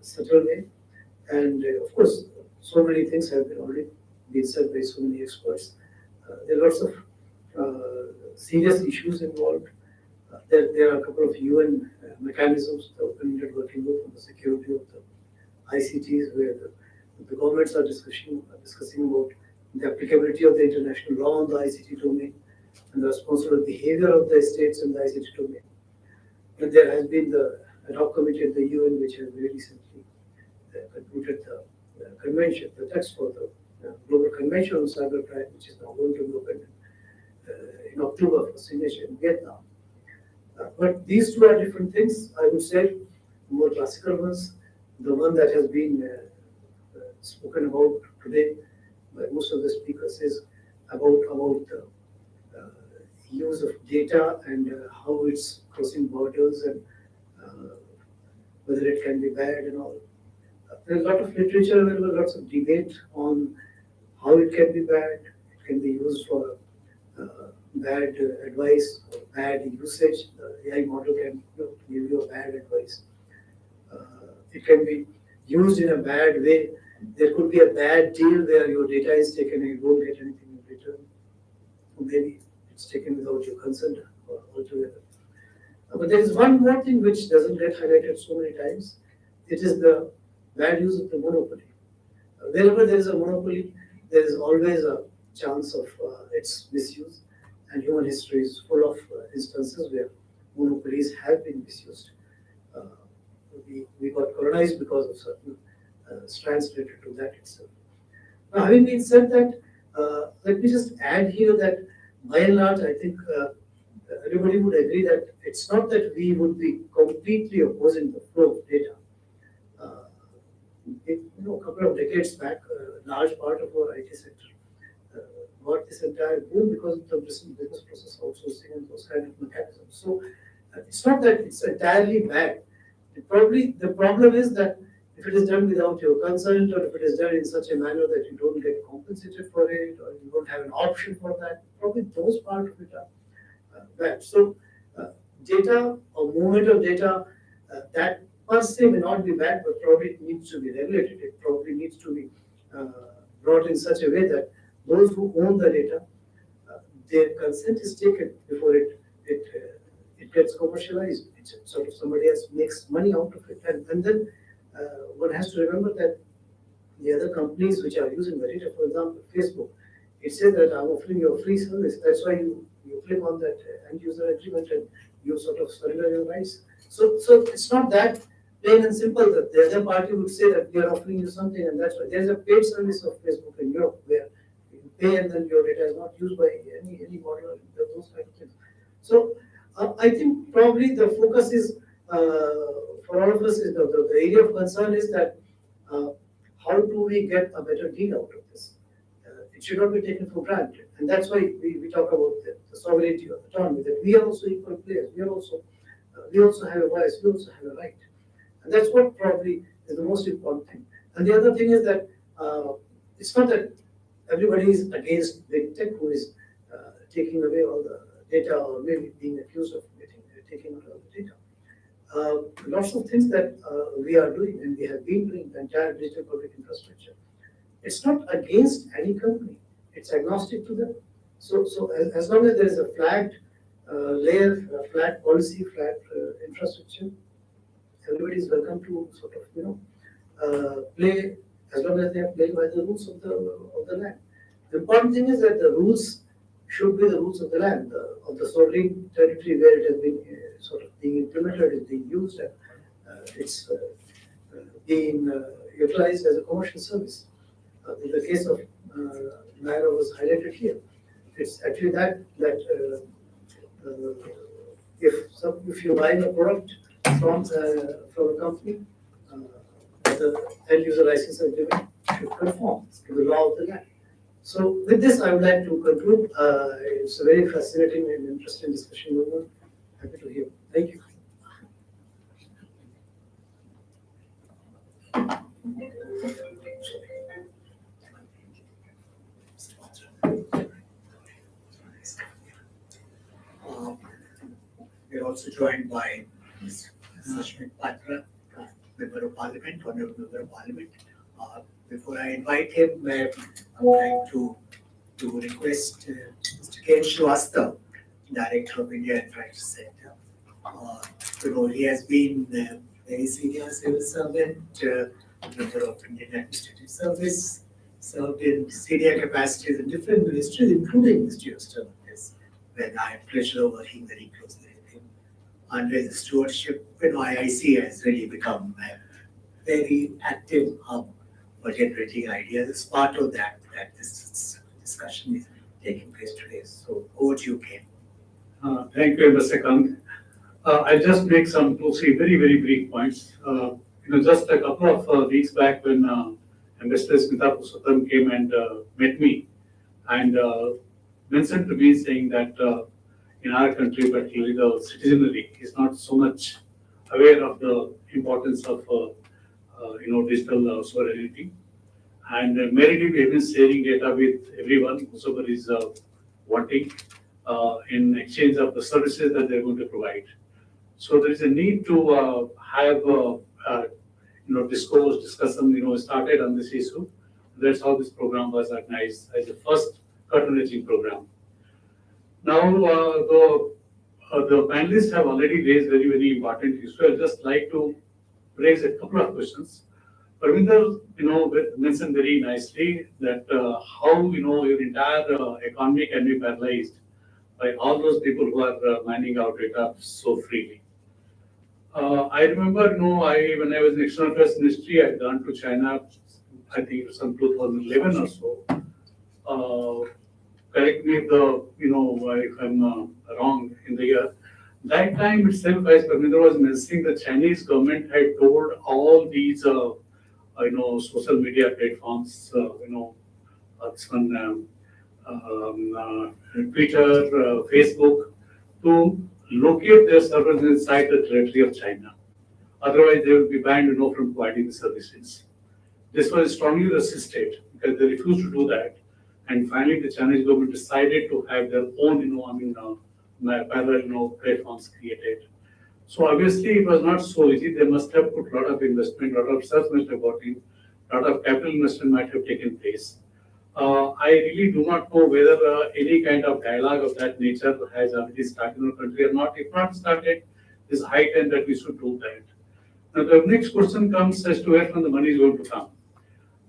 subtle way, and of course, so many things have already been said by so many experts. There are lots of serious issues involved. There are a couple of UN mechanisms, the Open Networking Group on the security of the ICTs, where the governments are discussing about the applicability of the international law on the ICT domain and the responsible behavior of the states in the ICT domain. And there has been the ad hoc committee at the UN, which has very recently concluded the convention, the text for the Global Convention on Cybercrime, which is now going to be opened in October for signature in Vietnam. But these two are different things. I would say more classical ones. The one that has been spoken about today by most of the speakers is about the use of data and how it's crossing borders and whether it can be bad and all. There's a lot of literature available, lots of debate on how it can be bad. It can be used for bad advice or bad usage. The AI model can give you a bad advice. It can be used in a bad way. There could be a bad deal where your data is taken and you don't get anything in return. Or maybe it's taken without your consent altogether. But there is one more thing which doesn't get highlighted so many times. It is the bad use of the monopoly. Wherever there is a monopoly, there is always a chance of its misuse, and human history is full of instances where monopolies have been misused. We got colonized because of certain strands related to that itself. Now, having been said that, let me just add here that by and large, I think everybody would agree that it's not that we would be completely opposing the flow of data. A couple of decades back, a large part of our IT sector got this entire boom because of the business process outsourcing and those kind of mechanisms. So it's not that it's entirely bad. The problem is that if it is done without your consent, or if it is done in such a manner that you don't get compensated for it, or you don't have an option for that, probably those parts of it are bad. So data or movement of data, that per se may not be bad, but probably it needs to be regulated. It probably needs to be brought in such a way that those who own the data, their consent is taken before it gets commercialized. It's sort of somebody else makes money out of it, and then one has to remember that the other companies which are using the data, for example, Facebook, it says that I'm offering you a free service. That's why you click on that end user agreement and you sort of surrender your rights. So it's not that plain and simple that the other party would say that we are offering you something, and that's why there's a paid service of Facebook in Europe where you pay and then your data is not used by any model, those kind of things. So I think probably the focus is for all of us is the area of concern is that how do we get a better deal out of this? It should not be taken for granted, and that's why we talk about the sovereignty of autonomy. That we are also equal players. We also have a voice. We also have a right, and that's what probably is the most important thing. And the other thing is that it's not that everybody is against big tech who is taking away all the data or maybe being accused of taking away all the data. lots of things that we are doing and we have been doing, the entire digital public infrastructure. It's not against any company, it's agnostic to them. So as long as there is a flat layer, a flat policy, flat infrastructure, everybody is welcome to sort of, play as long as they are playing by the rules of the land. The important thing is that the rules should be the rules of the land, of the sovereign territory where it has been sort of being implemented, is being used, and it's being utilized as a commercial service. In the case of Naira was highlighted here, it's actually that if you're buying a product from a company, the end user license agreement should conform to the law of the land. So with this, I would like to conclude. It's a very fascinating and interesting discussion going on. Happy to hear. Thank you. We're also joined by Ms. Sashmit Patra, Member of Parliament, Honorable Member of Parliament. Before I invite him, I would like to request Mr. Ken Shrivastava, Director of India Infrastructure Center. He has been a very senior civil servant, member of Indian Administrative Service, served in senior capacities in different ministries, including Ministry of External Affairs, where I had pleasure of working very closely with him. Under his stewardship, IIC has really become a very active hub for generating ideas. As part of that this discussion is taking place today. So over to you, Ken. Thank you, Mr. Kant. I'll just make some 2-3 very, very brief points. Just a couple of weeks back when Ambassador Smita Purushottam came and met me and mentioned to me saying that in our country, particularly the citizenry is not so much aware of the importance of digital sovereignty. And merely we have been sharing data with everyone, whosoever is wanting in exchange of the services that they're going to provide. So there is a need to have discussion started on this issue. That's how this program was organized as the first curtain-raising program. Now the panelists have already raised very, very important issues. I'd just like to raise a couple of questions. Parminder, mentioned very nicely that how your entire economy can be paralyzed by all those people who are mining out data so freely. I remember, when I was in External Affairs Ministry, I'd gone to China, I think it was some 2011 or so. Correct me if I'm wrong in the year. That time itself, as Parminder was mentioning, the Chinese government had told all these, social media platforms, Twitter, Facebook, to locate their servers inside the territory of China. Otherwise, they will be banned, from providing the services. This was strongly resisted because they refused to do that. And finally, the Chinese government decided to have their own, parallel, platforms created. So obviously, it was not so easy. They must have put a lot of investment, a lot of research must have got in, a lot of capital investment might have taken place. I really do not know whether any kind of dialogue of that nature has already started in the country or not. If not started, it's high time that we should do that. Now, the next question comes as to where from the money is going to come.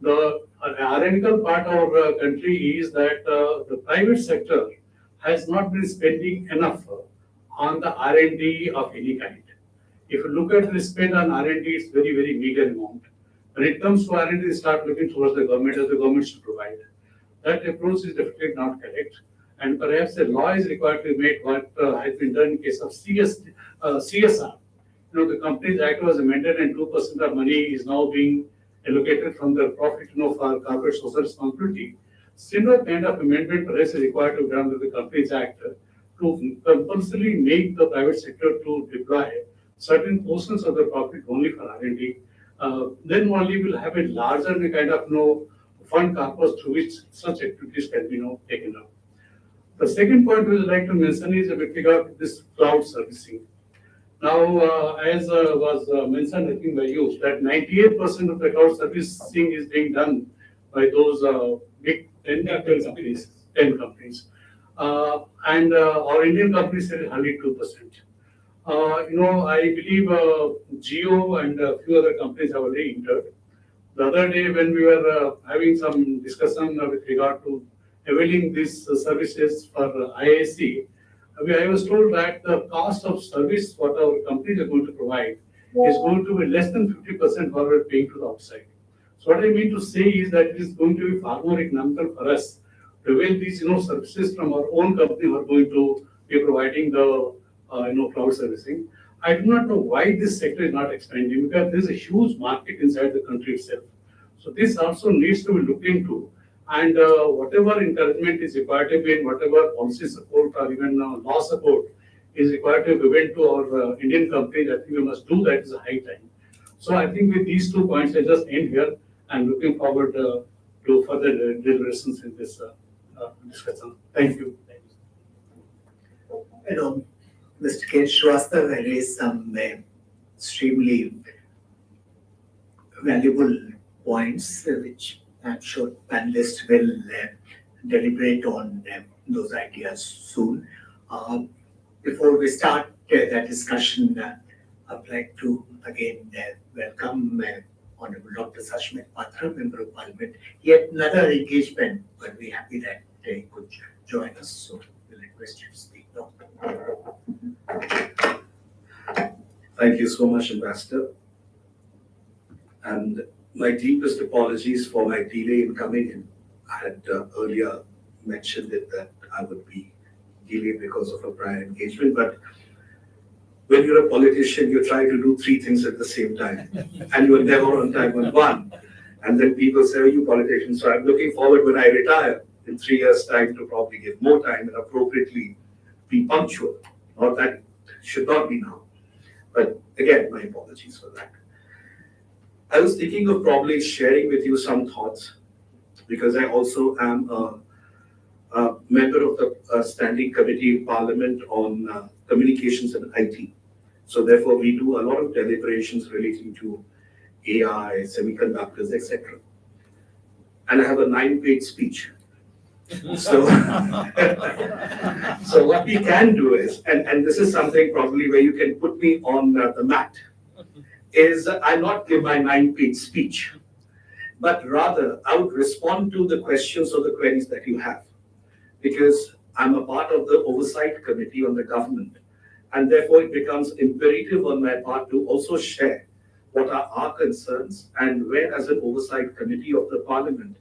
The ironical part of our country is that the private sector has not been spending enough on the R&D of any kind. If you look at the spend on R&D, it's very, very meager amount. When it comes to R&D, they start looking towards the government as the government should provide. That approach is definitely not correct. And perhaps a law is required to be made what has been done in case of CSR. The Companies Act was amended and 2% of money is now being allocated from the profit for corporate social responsibility. Similar kind of amendment perhaps is required to be done with the Companies Act to compulsorily make the private sector to deploy certain portions of the profit only for R&D. Then only we'll have a larger kind of fund corpus through which such activities can be taken up. The second point we would like to mention is with regard to this cloud servicing. Now, as was mentioned, I think by you, that 98% of the cloud servicing is being done by those big 10 companies, 10 companies. And our Indian companies are only 2%. I believe Geo and a few other companies have already entered. The other day, when we were having some discussion with regard to availing these services for IIC, I was told that the cost of service what our companies are going to provide is going to be less than 50% what we're paying to the outside. So what I mean to say is that it is going to be far more economical for us to avail these services from our own company who are going to be providing the cloud servicing. I do not know why this sector is not expanding because there is a huge market inside the country itself. So this also needs to be looked into. And whatever encouragement is required to be, and whatever policy support or even law support is required to be given to our Indian companies, I think we must do that. It's a high time. So I think with these 2 points, I just end here and looking forward to further deliberations in this discussion. Thank you. Mr. K. Shrivastava raised some extremely valuable points, which I'm sure panelists will deliberate on those ideas soon. Before we start that discussion, I'd like to again welcome Honorable Dr. Sashmit Patra, Member of Parliament. Yet another engagement, but we're happy that he could join us. So we'll request you to speak now. Thank you so much, Ambassador. And my deepest apologies for my delay in coming in. I had earlier mentioned it that I would be delayed because of a prior engagement, but when you're a politician, you try to do 3 things at the same time, and you're never on time on one. And then people say, oh, you politicians. So I'm looking forward when I retire in 3 years' time to probably give more time and appropriately be punctual. Not that should not be now. But again, my apologies for that. I was thinking of probably sharing with you some thoughts because I also am a member of the Standing Committee in Parliament on Communications and IT. So therefore, we do a lot of deliberations relating to AI, semiconductors, etc. And I have a 9-page speech. So, so what we can do is, and this is something probably where you can put me on the mat, is I'll not give my 9-page speech, but rather I would respond to the questions or the queries that you have, because I'm a part of the Oversight Committee on the government, and therefore it becomes imperative on my part to also share what are our concerns and where as an Oversight Committee of the Parliament,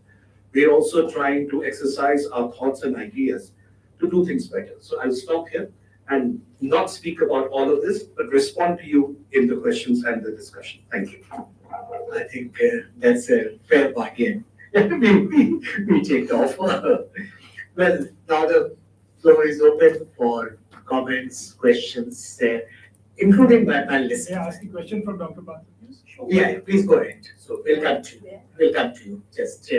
we're also trying to exercise our thoughts and ideas to do things better. So I'll stop here and not speak about all of this, but respond to you in the questions and the discussion. Thank you. I think that's a fair bargain. we take off. Well, now the floor is open for comments, questions, including my panelists. May I ask a question from Dr. Patra, please? Yeah, please go ahead. So we'll come to you. We'll come to you. Just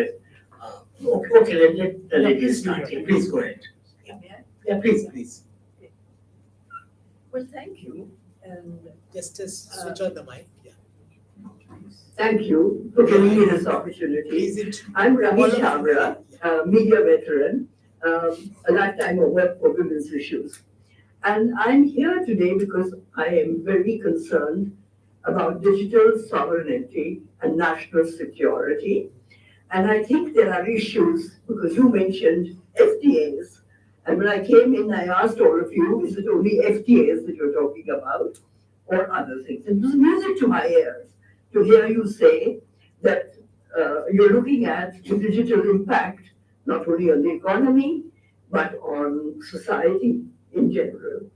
okay, let the ladies start. Please go ahead. Yeah, please. Well, thank you. And Just switch on the mic. Yeah. Thank you for giving me this opportunity. Please, I'm Ravi Chandra, media veteran, a lifetime of work for women's issues. And I'm here today because I am very concerned about digital sovereignty and national security. And I think there are issues, because you mentioned FTAs. And when I came in, I asked all of you, is it only FTAs that you're talking about or other things? And it was music to my ears to hear you say that you're looking at the digital impact, not only on the economy, but on society in general.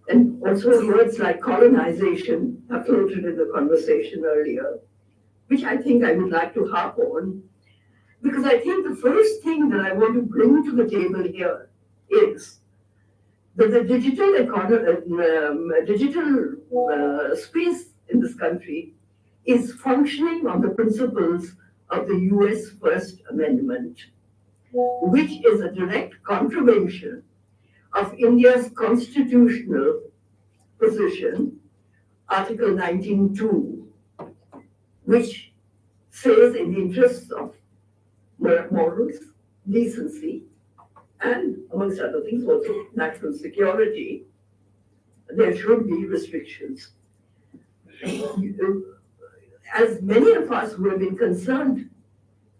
And also words like colonization are floated in the conversation earlier, which I think I would like to harp on, because I think the first thing that I want to bring to the table here is that the digital space in this country is functioning on the principles of the US First Amendment, which is a direct contravention of India's constitutional position, Article 19(2), which says in the interests of morals, decency, and amongst other things also national security, there should be restrictions. As many of us who have been concerned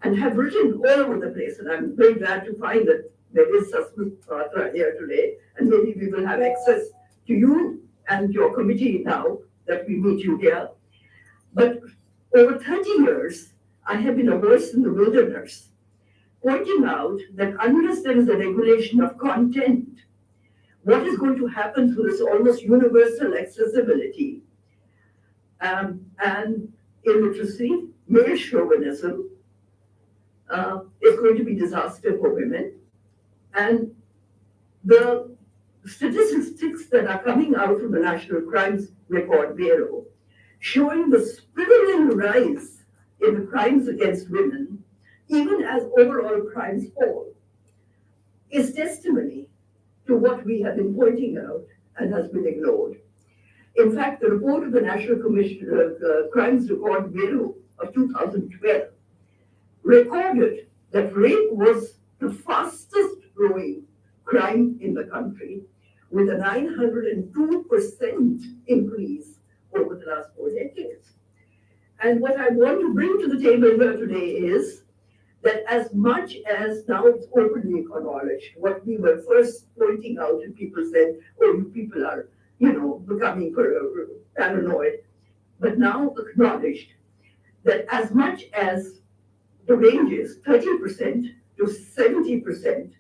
and have written all over the place, and I'm very glad to find that there is Sasmit Patra here today, and maybe we will have access to you and your committee now that we meet you here. But over 30 years, I have been a voice in the wilderness, pointing out that unless there is a regulation of content, what is going to happen to this almost universal accessibility and illiteracy, male chauvinism, is going to be disaster for women. And the statistics that are coming out from the National Crimes Record Bureau showing the spiraling rise in the crimes against women, even as overall crimes fall, is testimony to what we have been pointing out and has been ignored. In fact, the report of the National Commission of Crimes Record Bureau of 2012 recorded that rape was the fastest growing crime in the country, with a 902% increase over the last 4 decades. And what I want to bring to the table here today is that as much as now it's openly acknowledged, what we were first pointing out and people said, oh, you people are, becoming paranoid, but now acknowledged that as much as the range is 30% to 70%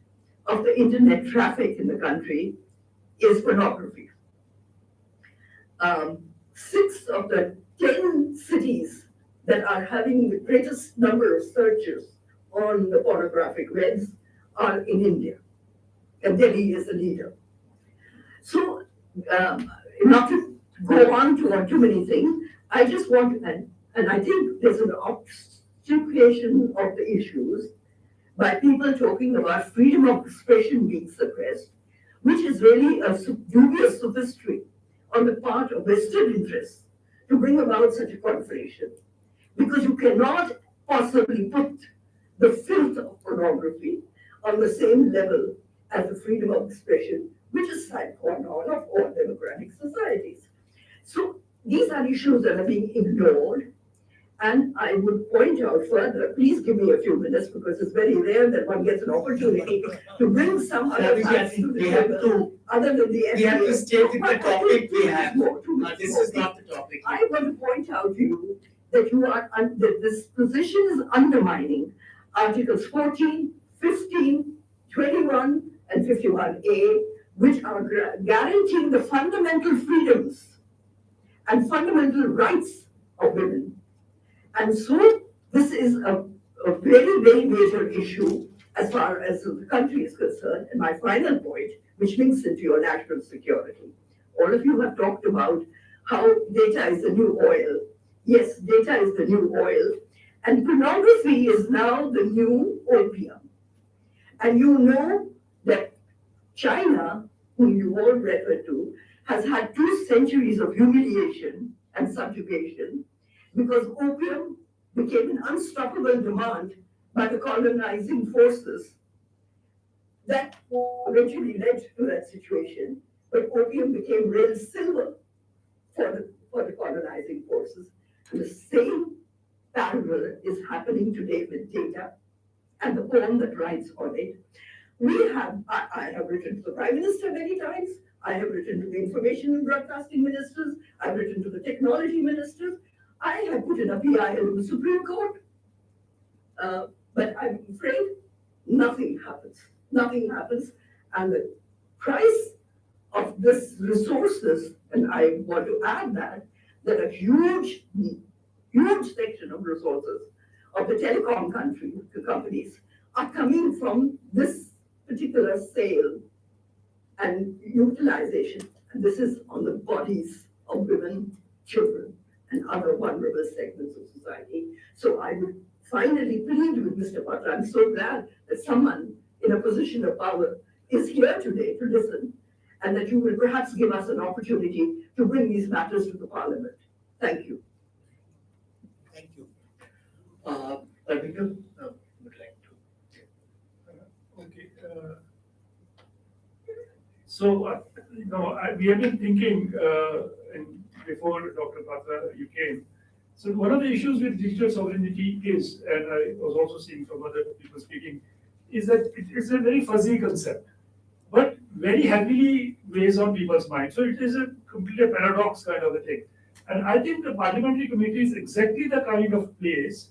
of the internet traffic in the country is pornography. 6 of the 10 cities that are having the greatest number of searches on the pornographic webs are in India, and Delhi is the leader. So, not to go on to too many things, I just want to, and I think there's an obfuscation of the issues by people talking about freedom of expression being suppressed, which is really a dubious sophistry on the part of vested interests to bring about such a conflation. Because you cannot possibly put the filth of pornography on the same level as the freedom of expression, which is sine qua non of all democratic societies. So these are issues that are being ignored. And I would point out further, please give me a few minutes because it's very rare that one gets an opportunity to bring some other facts to the table other than the We have to FDA. stay with the topic we have. This is more. not the topic. I want to point out to you that that this position is undermining Articles 14, 15, 21, and 51A, which are guaranteeing the fundamental freedoms and fundamental rights of women. And so this is a very, very major issue as far as the country is concerned. And my final point, which links into your national security. All of you have talked about how data is the new oil. Yes, data is the new oil. And pornography is now the new opium. And you know that China, whom you all refer to, has had 2 centuries of humiliation and subjugation because opium became an unstoppable demand by the colonizing forces. That eventually led to that situation, but opium became real silver for the colonizing forces. And the same parallel is happening today with data and the poem that writes on it. I have written to the Prime Minister many times. I have written to the Information and Broadcasting Ministers. I've written to the Technology Ministers. I have put in a PIL in the Supreme Court. But I'm afraid nothing happens. Nothing happens. And the price of this resources, and I want to add that a huge section of resources of the telecom companies are coming from this particular sale and utilization. And this is on the bodies of women, children, and other vulnerable segments of society. So I would finally plead with Mr. Patra. I'm so glad that someone in a position of power is here today to listen and that you will perhaps give us an opportunity to bring these matters to the Parliament. Thank you. Thank you. Parminder, would like to. Okay. We have been thinking, and before Dr. Patra, you came. So one of the issues with digital sovereignty is, and I was also seeing from other people speaking, is that it's a very fuzzy concept, but very heavily weighs on people's minds. So it is a completely paradox kind of a thing. And I think the parliamentary committee is exactly the kind of place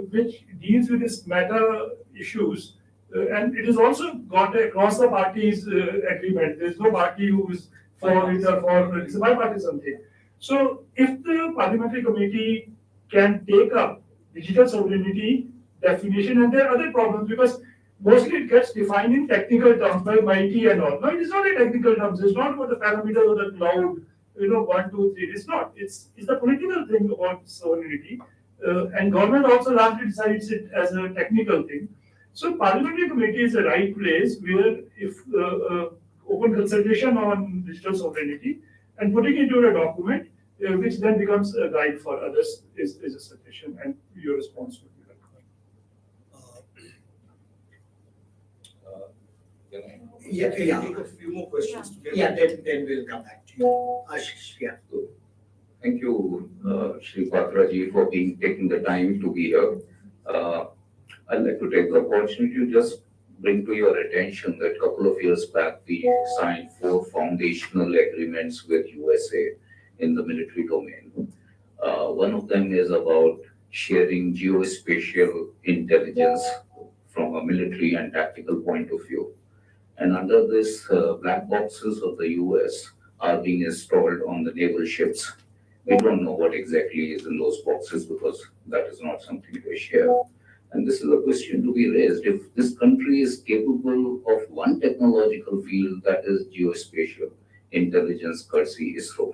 which deals with these meta issues. And it has also got across the parties agreement. There's no party who is for it or for it. It's a bipartisan thing. So if the parliamentary committee can take up digital sovereignty definition, and there are other problems because mostly it gets defined in technical terms by MIT and all. No, it is not in technical terms. It's not about the parameters of the cloud, 1, 2, 3. It's not. It's the political thing about sovereignty. And government also largely decides it as a technical thing. So parliamentary committee is the right place where if open consultation on digital sovereignty and putting it into a document, which then becomes a guide for others, is a suggestion, and your response would be welcome. Yeah. Take a few more questions together. Yeah, then we'll come back to you. Ashish, yeah. Thank you, Shri Patraji, for taking the time to be here. I'd like to take the opportunity to just bring to your attention that a couple of years back we signed 4 foundational agreements with USA in the military domain. One of them is about sharing geospatial intelligence from a military and tactical point of view. And under this, black boxes of the US are being installed on the naval ships. We don't know what exactly is in those boxes because that is not something we share. And this is a question to be raised. If this country is capable of one technological field, that is geospatial intelligence, courtesy ISRO,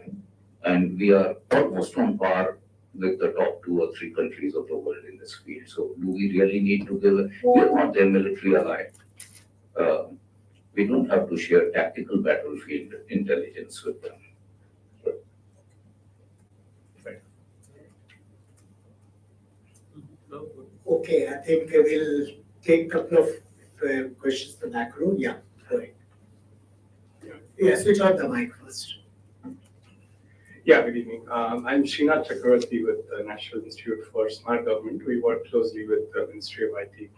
and we are almost on par with the top 2 or 3 countries of the world in this field. So do we really need to we are not their military ally. We don't have to share tactical battlefield intelligence with them. Okay, I think we'll take a couple of questions from the back row. Yeah, go ahead. Yeah, switch on the mic first. Yeah, good evening. I'm Srinath Chakravarti with the National Institute for Smart Government. We work closely with the Ministry of IT.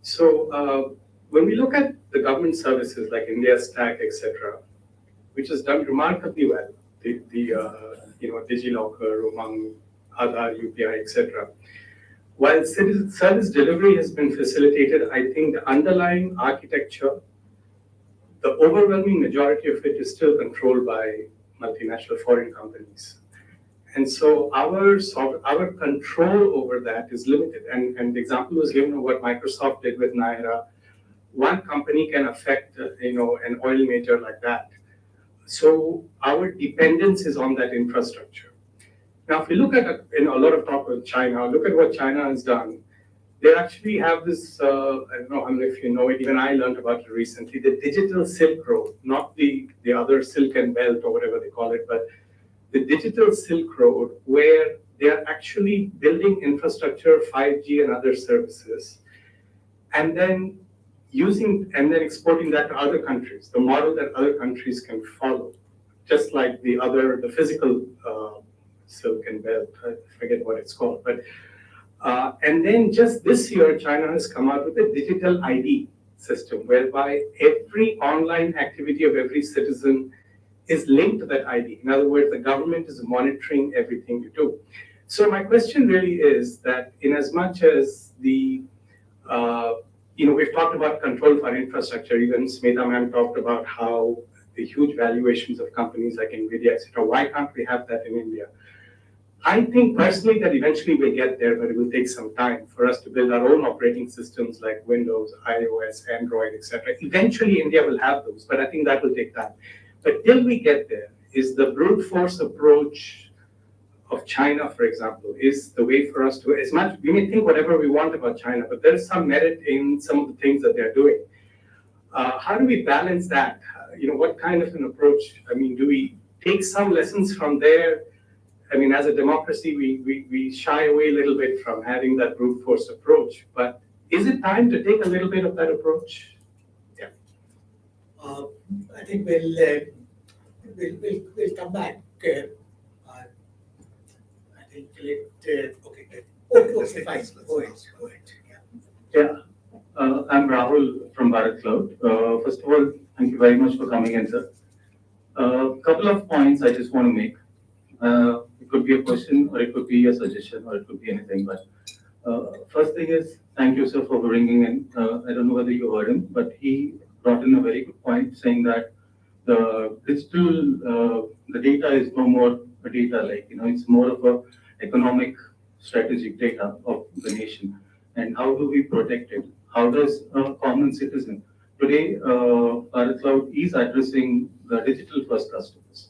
So when we look at the government services like India Stack, etc., which has done remarkably well, the DigiLocker, Umang, Aadhaar, UPI, etc. While service delivery has been facilitated, I think the underlying architecture, the overwhelming majority of it is still controlled by multinational foreign companies. And so our control over that is limited. And the example was given of what Microsoft did with Naira. One company can affect an oil major like that. So our dependence is on that infrastructure. Now, if you look at a lot of talk with China, look at what China has done. They actually have this, I don't know if you know it, even I learned about it recently, the digital Silk Road, not the other Silken Belt or whatever they call it, but the digital Silk Road, where they are actually building infrastructure, 5G and other services, and then exporting that to other countries, the model that other countries can follow, just like the physical Silken Belt, I forget what it's called, but and then just this year, China has come out with a digital ID system whereby every online activity of every citizen is linked to that ID. In other words, the government is monitoring everything you do. So my question really is that in as much as we've talked about control for infrastructure, even Smita ma'am talked about how the huge valuations of companies like Nvidia, etc. Why can't we have that in India? I think personally that eventually we'll get there, but it will take some time for us to build our own operating systems like Windows, iOS, Android, etc. Eventually India will have those, but I think that will take time. But till we get there, is the brute force approach of China, for example, is the way for us to, as much, we may think whatever we want about China, but there is some merit in some of the things that they're doing. How do we balance that? what kind of an approach? I mean, do we take some lessons from there? I mean, as a democracy, we shy away a little bit from having that brute force approach, but is it time to take a little bit of that approach? I think we'll come back. I think okay, fine. Go ahead. Yeah, I'm Rahul from Bharat Cloud. First of all, thank you very much for coming in, sir. Couple of points I just want to make. It could be a question, or it could be a suggestion, or it could be anything. But first thing is, thank you, sir, for bringing in. I don't know whether you heard him, but he brought in a very good point, saying that the digital, the data is no more a data, like, it's more of a economic strategic data of the nation. And how do we protect it? How does a common citizen today, Bharat Cloud is addressing the digital first customers.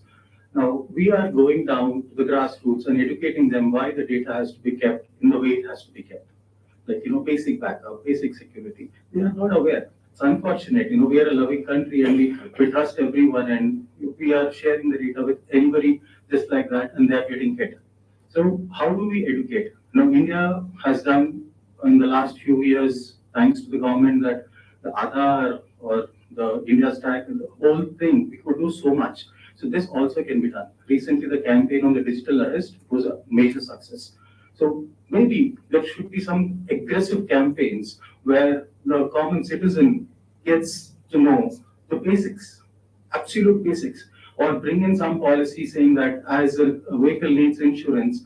Now we are going down to the grassroots and educating them why the data has to be kept in the way it has to be kept. Like, basic backup, basic security. They are not aware. It's unfortunate. We are a loving country and we trust everyone, and we are sharing the data with anybody just like that, and they are getting hit. So how do we educate? India has done in the last few years, thanks to the government, that the Aadhaar or the India Stack and the whole thing, we could do so much. So this also can be done. Recently, the campaign on the digital arrest was a major success. So maybe there should be some aggressive campaigns where the common citizen gets to know the basics, absolute basics, or bring in some policy saying that as a vehicle needs insurance,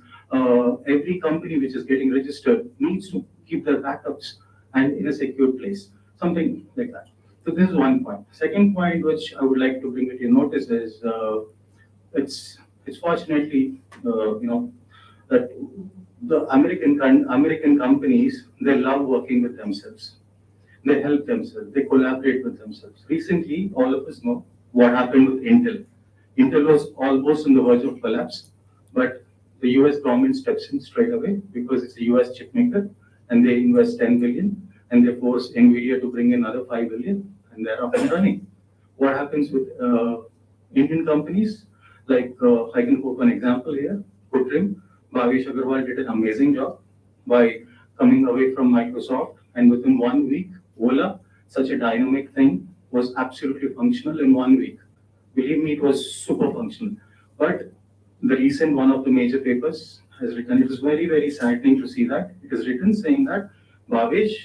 every company which is getting registered needs to keep their backups and in a secure place, something like that. So this is one point. Second point, which I would like to bring to your notice is, it's fortunately, that the American companies, they love working with themselves. They help themselves. They collaborate with themselves. Recently, all of us know what happened with Intel. Intel was almost on the verge of collapse, but the US government steps in straight away because it's a US chip maker, and they invest 10 billion, and they force Nvidia to bring in another 5 billion, and they're up and running. What happens with Indian companies? Like, I can quote an example here. Putrim, Bhavesh Agarwal did an amazing job by coming away from Microsoft, and within 1 week, Ola, such a dynamic thing, was absolutely functional in 1 week. Believe me, it was super functional. But the recent one of the major papers has written, it was very, very saddening to see that. It is written saying that Bhavesh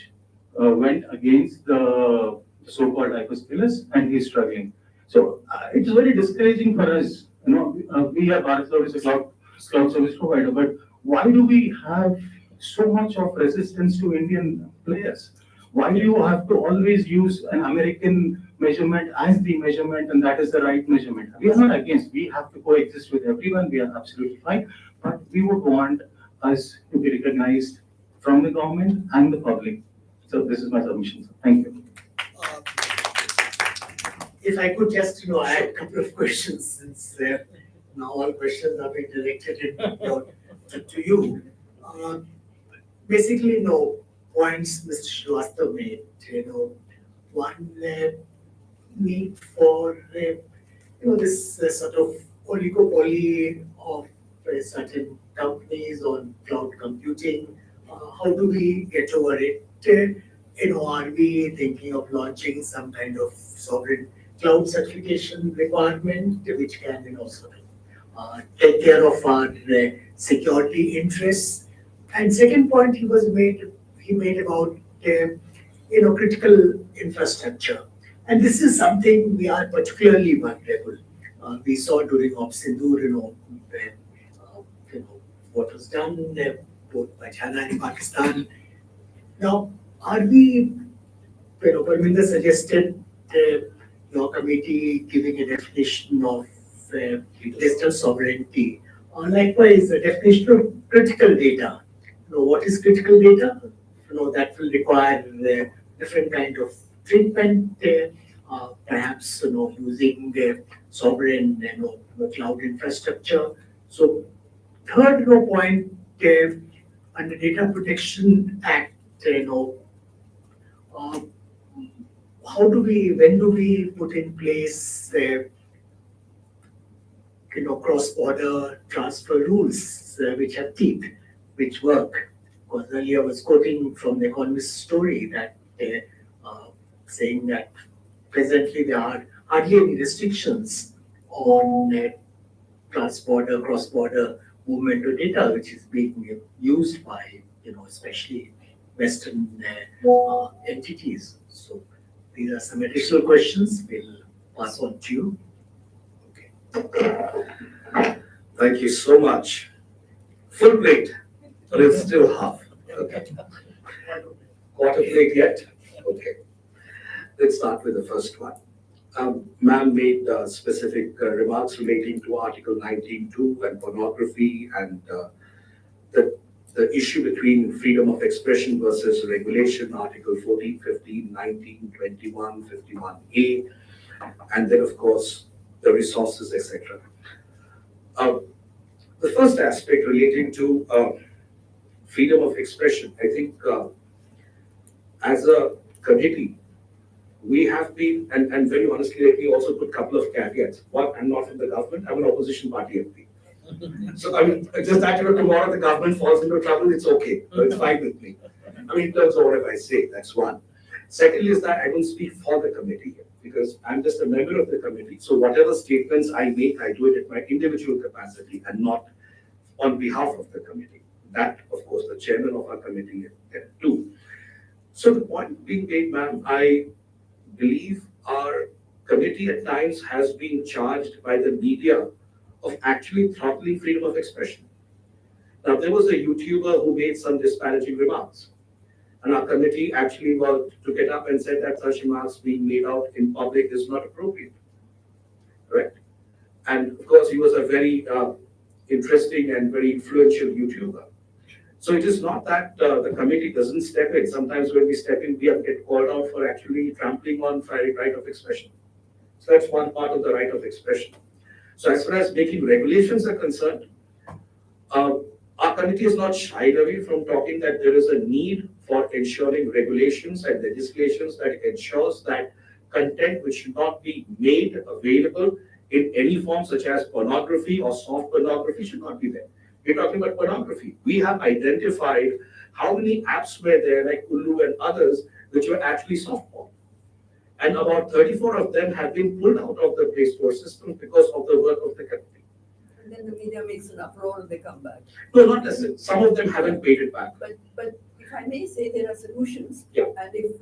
went against the so-called hyperscalers and he's struggling. So it's very discouraging for us. We are Bharat Cloud is a cloud service provider, but why do we have so much of resistance to Indian players? Why do you have to always use an American measurement as the measurement, and that is the right measurement? We are not against. We have to coexist with everyone. We are absolutely fine. But we would want us to be recognized from the government and the public. So this is my submission. Sir. Thank you. If I could just, add a couple of questions, since now all questions are being directed to you. Basically, points Mr. Srivastava made, one need for, this sort of oligopoly of certain companies on cloud computing. How do we get over it? Are we thinking of launching some kind of sovereign cloud certification requirement, which can, sort of take care of our security interests? And second point he made about critical infrastructure, and this is something we are particularly vulnerable. We saw during Op Sindoor, what was done both by China and Pakistan. Now, are we, Parminder suggested your committee giving a definition of digital sovereignty. Likewise, the definition of critical data. What is critical data? That will require different kind of treatment, perhaps using sovereign cloud infrastructure. So third point, under Data Protection Act, when do we put in place, cross-border transfer rules which have teeth, which work? Because earlier I was quoting from the Economist story that saying that presently there are hardly any restrictions on cross-border movement of data, which is being used by, especially Western entities. So these are some additional questions. We'll pass on to you. Thank you so much. Full plate, or it's still half? Okay. Quarter plate yet? Okay. Let's start with the first one. Ma'am made specific remarks relating to Article 19.2 and pornography and the issue between freedom of expression versus regulation, Article 14, 15, 19, 21, 51A, and then of course the resources, etc. The first aspect relating to freedom of expression, I think as a committee, we have been, and very honestly, let me also put a couple of caveats. One, I'm not from the government, I'm an opposition party MP. So, I mean, just that, tomorrow the government falls into trouble, it's okay. It's fine with me. I mean, in terms of whatever I say, that's one. Secondly is that I don't speak for the committee here, because I'm just a member of the committee. So whatever statements I make, I do it at my individual capacity and not on behalf of the committee. That, of course, the chairman of our committee can do. So the point being made, ma'am, I believe our committee at times has been charged by the media of actually throttling freedom of expression. Now, there was a YouTuber who made some disparaging remarks, and our committee actually took it up and said that such remarks being made out in public is not appropriate. Correct? And of course, he was a very interesting and very influential YouTuber. So it is not that the committee doesn't step in. Sometimes when we step in, we get called out for actually trampling on right of expression. So that's one part of the right of expression. So as far as making regulations are concerned, our committee is not shied away from talking that there is a need for ensuring regulations and legislations that ensures that content which should not be made available in any form, such as pornography or soft pornography, should not be there. We're talking about pornography. We have identified how many apps were there, like Ulu and others, which were actually soft porn. And about 34 of them have been pulled out of the Play Store system because of the work of the committee. And then the media makes an uproar and they come back. No, not necessarily. Some of them haven't paid it back. But if I may say, there are solutions. Yeah. And if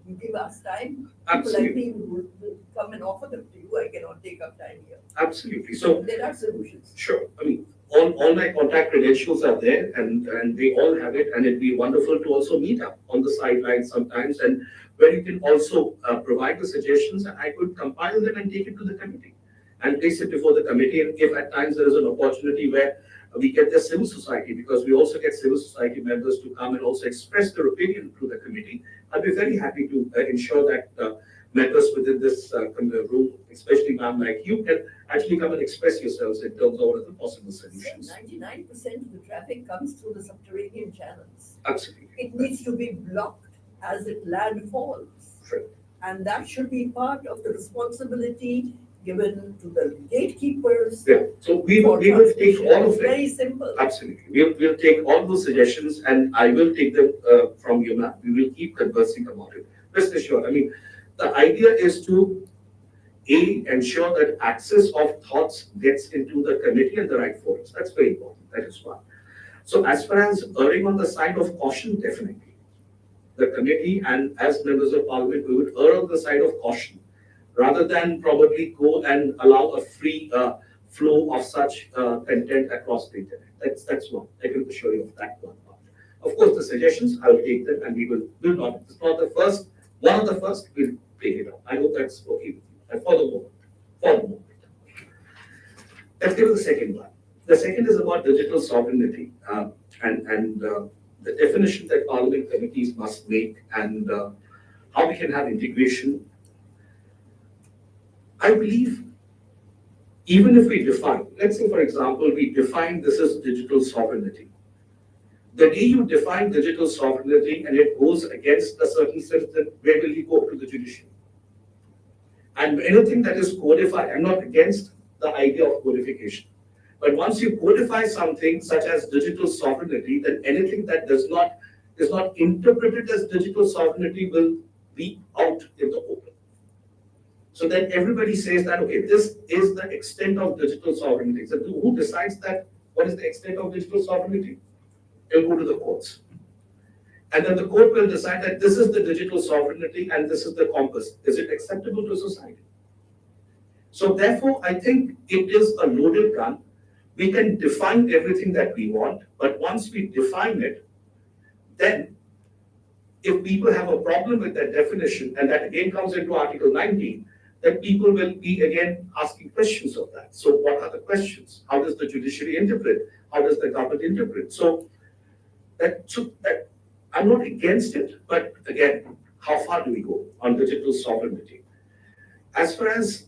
you give us time, Absolutely. people like me will come and offer them to you. I cannot take up time here. Absolutely. So there are solutions. Sure. I mean, all my contact credentials are there, and they all have it, and it'd be wonderful to also meet up on the sidelines sometimes, and where you can also provide the suggestions, and I could compile them and take it to the committee and place it before the committee. And if at times there is an opportunity where we get the civil society, because we also get civil society members to come and also express their opinion to the committee, I'd be very happy to ensure that members within this room, especially ma'am like you, can actually come and express yourselves in terms of what are the possible solutions. 99% of the traffic comes through the subterranean channels. Absolutely. It needs to be blocked as it landfalls. Sure. And that should be part of the responsibility given to the gatekeepers. Yeah, so we will take all of it. Very simple. Absolutely. We'll take all those suggestions, and I will take them from you, ma'am. We will keep conversing about it. Rest assured. I mean, the idea is to ensure that access of thoughts gets into the committee and the right forums. That's very important. That is one. So as far as erring on the side of caution, definitely. The committee and as members of parliament, we would err on the side of caution, rather than probably go and allow a free flow of such content across the internet. That's one. I can assure you of that one part. Of course, the suggestions, I'll take them, and we will not. It's not the first, one of the first, we'll take it up. I hope that's okay with you. And for the moment. Let's give the second one. The second is about digital sovereignty and the definition that parliament committees must make, and how we can have integration. I believe even if we define, let's say for example, we define this as digital sovereignty, The day you define digital sovereignty and it goes against a certain system, where will you go? To the judiciary? And anything that is codified, I'm not against the idea of codification. But once you codify something such as digital sovereignty, then anything that is not interpreted as digital sovereignty will be out in the open. So then everybody says that, okay, this is the extent of digital sovereignty. So who decides that? What is the extent of digital sovereignty? It'll go to the courts. And then the court will decide that this is the digital sovereignty and this is the compass. Is it acceptable to society? So therefore, I think it is a loaded gun. We can define everything that we want, but once we define it, then if people have a problem with that definition, and that again comes into Article 19, then people will be again asking questions of that. So what are the questions? How does the judiciary interpret? How does the government interpret? So that I'm not against it, but again, how far do we go on digital sovereignty? As far as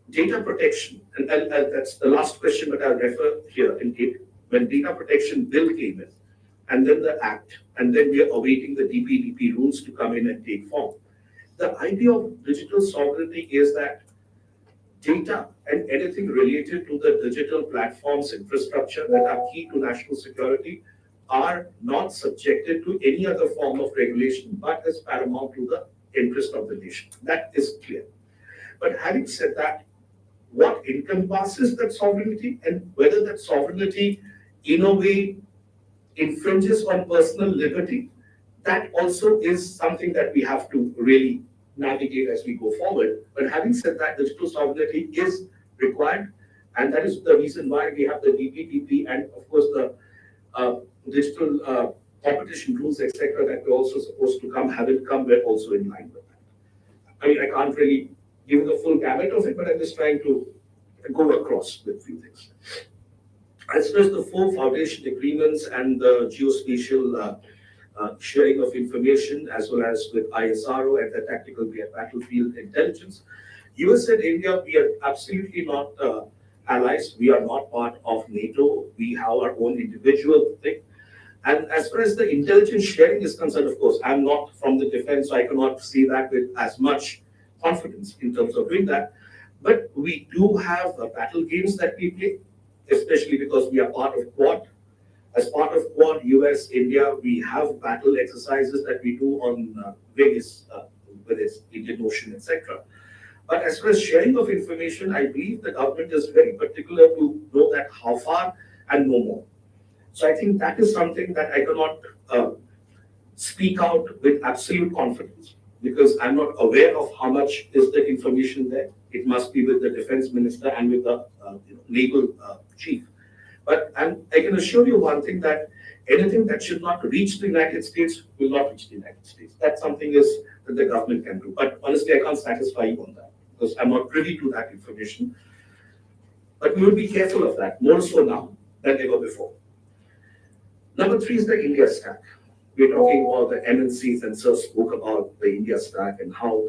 data protection, and that's the last question that I'll refer here in it, when data protection bill came in, and then the act, and then we are awaiting the DPDP rules to come in and take form. The idea of digital sovereignty is that data and anything related to the digital platforms infrastructure that are key to national security are not subjected to any other form of regulation, but is paramount to the interest of the nation. That is clear. But having said that, what encompasses that sovereignty and whether that sovereignty in a way infringes on personal liberty, that also is something that we have to really navigate as we go forward. But having said that, digital sovereignty is required, and that is the reason why we have the DPDP and of course the digital competition rules, etc., that we're also supposed to come, haven't come, we're also in line with that. I mean, I can't really give the full gamut of it, but I'm just trying to go across with a few things. As far as the 4 foundation agreements and the geospatial sharing of information, as well as with ISRO and the tactical battlefield intelligence, US and India, we are absolutely not allies. We are not part of NATO. We have our own individual thing. And as far as the intelligence sharing is concerned, of course, I'm not from the defense, so I cannot see that with as much confidence in terms of doing that. But we do have battle games that we play, especially because we are part of Quad. As part of Quad, US, India, we have battle exercises that we do on various, whether it's Indian Ocean, etc. But as far as sharing of information, I believe the government is very particular to know that how far and no more. So I think that is something that I cannot speak out with absolute confidence, because I'm not aware of how much is the information there. It must be with the defense minister and with the naval chief. But I can assure you one thing, that anything that should not reach the United States will not reach the United States. That's something that the government can do. But honestly, I can't satisfy you on that, because I'm not privy to that information. But we will be careful of that, more so now than ever before. Number 3 is the India stack. We're talking about the MNCs, and Sir spoke about the India stack and how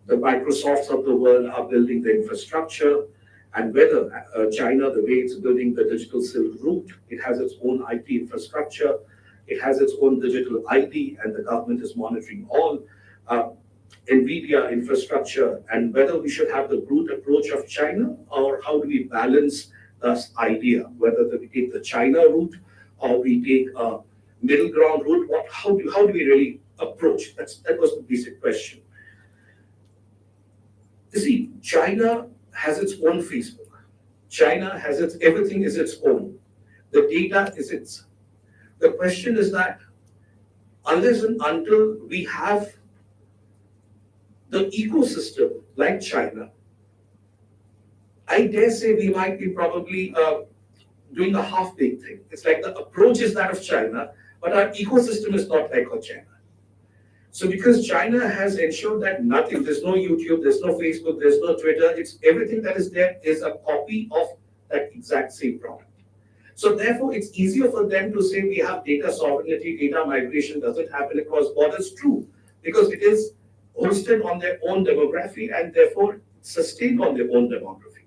the Microsofts of the world are building the infrastructure, and whether China, the way it's building the digital Silk Route, it has its own IT infrastructure, it has its own digital ID, and the government is monitoring all NVIDIA infrastructure, and whether we should have the brute approach of China, or how do we balance this idea, whether we take the China route or we take a middle ground route. How do we really approach? That was the basic question. You see, China has its own Facebook. China has everything is its own. The data is its. The question is that unless and until we have the ecosystem like China, I dare say we might be probably doing a half-baked thing. It's like the approach is that of China, but our ecosystem is not like of China. So because China has ensured that nothing, there's no YouTube, there's no Facebook, there's no Twitter, it's everything that is there is a copy of that exact same product. So therefore, it's easier for them to say we have data sovereignty, data migration doesn't happen across borders. True, because it is hosted on their own demography and therefore sustained on their own demography.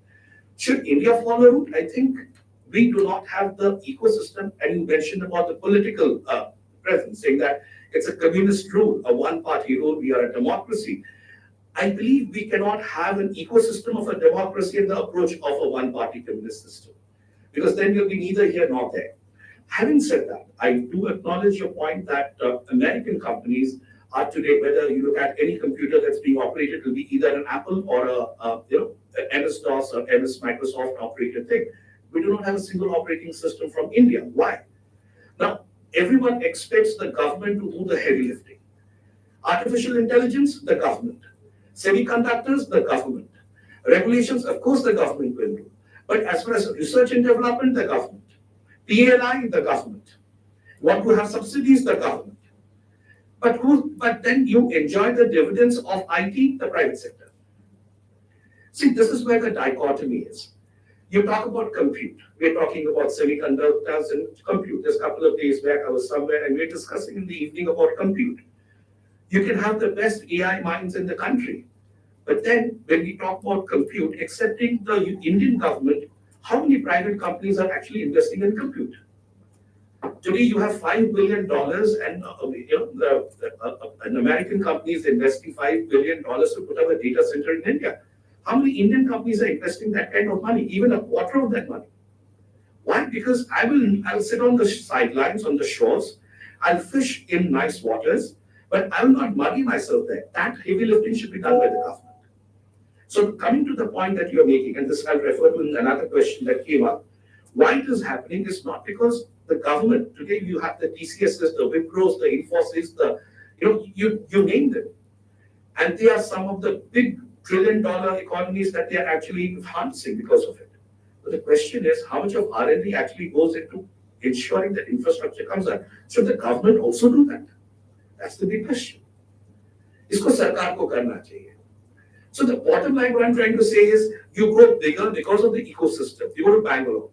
Should India follow route? I think we do not have the ecosystem. And you mentioned about the political presence, saying that it's a communist rule, a one-party rule, we are a democracy. I believe we cannot have an ecosystem of a democracy in the approach of a one-party communist system, because then we'll be neither here nor there. Having said that, I do acknowledge your point that American companies are today, whether you look at any computer that's being operated, it will be either an Apple or an MS-DOS or MS Microsoft operated thing. We do not have a single operating system from India. Why? Now, everyone expects the government to do the heavy lifting. Artificial intelligence, the government. Semiconductors, the government. Regulations, of course, the government will do. But as far as research and development, the government. PLI, the government. Want to have subsidies, the government. But then you enjoy the dividends of IT, the private sector. See, this is where the dichotomy is. You talk about compute. We're talking about semiconductors and compute. Just a couple of days back, I was somewhere and we're discussing in the evening about compute. You can have the best AI minds in the country. But then when we talk about compute, excepting the Indian government, how many private companies are actually investing in compute? Today you have $5 billion and an American company is investing $5 billion to put up a data center in India. How many Indian companies are investing that kind of money, even a quarter of that money? Why? Because I'll sit on the sidelines, on the shores, I'll fish in nice waters, but I will not muddy myself there. That heavy lifting should be done by the government. So coming to the point that you're making, and this I'll refer to another question that came up, why it is happening is not because the government, today you have the TCSs, the Wipros, the Infosys, you name them. And they are some of the big trillion-dollar economies that they are actually harnessing because of it. But the question is, how much of R&D actually goes into ensuring that infrastructure comes out? Should the government also do that? That's the big question. Isko sarkar ko karna chahiye. So the bottom line, what I'm trying to say is, you grow bigger because of the ecosystem. You go to Bangalore.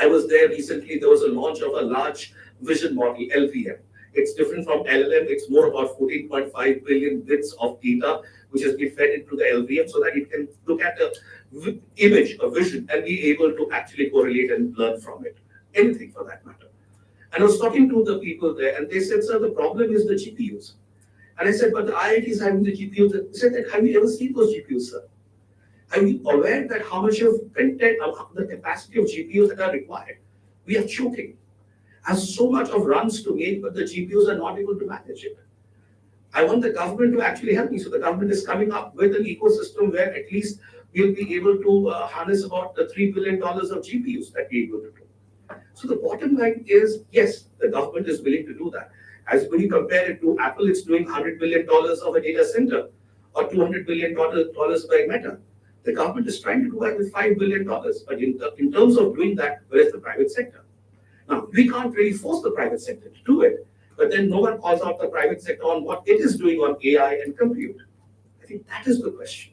I was there recently. There was a launch of a large vision model, LVM. It's different from LLM. It's more about 14.5 billion bits of data, which has been fed into the LVM so that it can look at the image, a vision, and be able to actually correlate and learn from it. Anything for that matter. And I was talking to the people there, and they said, sir, the problem is the GPUs. And I said, but the IIT is having the GPUs. They said, have you ever seen those GPUs, sir? Are you aware that how much of content, the capacity of GPUs that are required? We are choking. Has so much of runs to make, but the GPUs are not able to manage it. I want the government to actually help me. So the government is coming up with an ecosystem where at least we'll be able to harness about the $3 billion of GPUs that we're able to do. So the bottom line is, yes, the government is willing to do that. As when you compare it to Apple, it's doing $100 billion of a data center or $200 billion by Meta. The government is trying to do that with $5 billion. But in terms of doing that, where is the private sector? Now, we can't really force the private sector to do it, but then no one calls out the private sector on what it is doing on AI and compute. I think that is the question.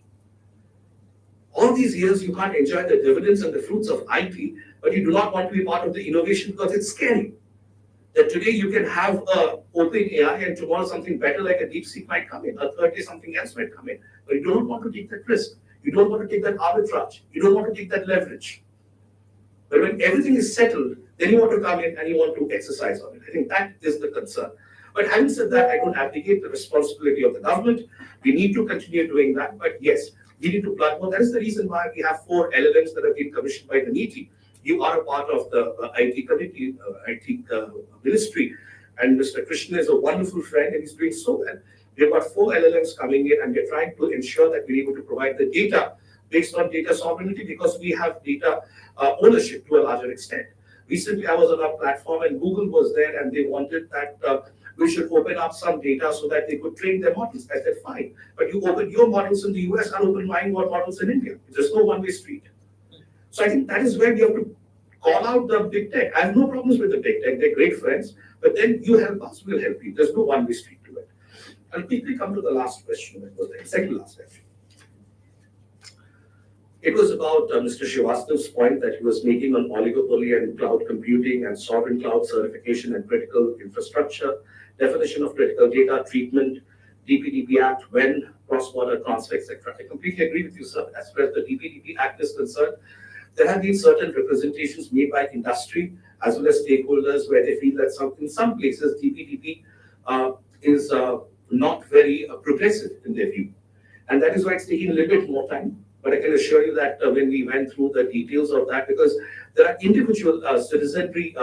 All these years, you can't enjoy the dividends and the fruits of IT, but you do not want to be part of the innovation because it's scary. That today you can have open AI and tomorrow something better like a DeepSeek might come in, a third day something else might come in. But you don't want to take that risk. You don't want to take that arbitrage. You don't want to take that leverage. But when everything is settled, then you want to come in and you want to exercise on it. I think that is the concern. But having said that, I don't abdicate the responsibility of the government. We need to continue doing that. But yes, we need to plug more. That is the reason why we have 4 LLMs that have been commissioned by the NITI. You are a part of the IT committee, IT ministry. And Mr. Krishna is a wonderful friend and he's doing so well. We've got 4 LLMs coming in and we're trying to ensure that we're able to provide the data based on data sovereignty because we have data ownership to a larger extent. Recently, I was on our platform and Google was there and they wanted that we should open up some data so that they could train their models. I said, fine. But you open your models in the US, I'll open my models in India. There's no one-way street. So I think that is where we have to call out the big tech. I have no problems with the big tech. They're great friends. But then you help us, we'll help you. There's no one-way street to it. I'll quickly come to the last question. That was the second last question. It was about Mr. Srivastava's point that he was making on oligopoly and cloud computing and sovereign cloud certification and critical infrastructure, definition of critical data, treatment, DPDP Act, when cross-border transfer, etc. I completely agree with you, sir. As far as the DPDP Act is concerned, there have been certain representations made by industry as well as stakeholders where they feel that in some places DPTP is not very progressive in their view. And that is why it's taking a little bit more time. But I can assure you that when we went through the details of that, because there are individual citizenry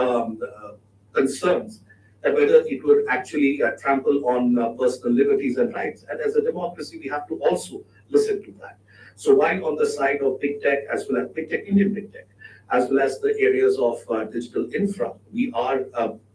concerns that whether it would actually trample on personal liberties and rights. And as a democracy, we have to also listen to that. So while on the side of big tech, as well as big tech, Indian big tech, as well as the areas of digital infra, we are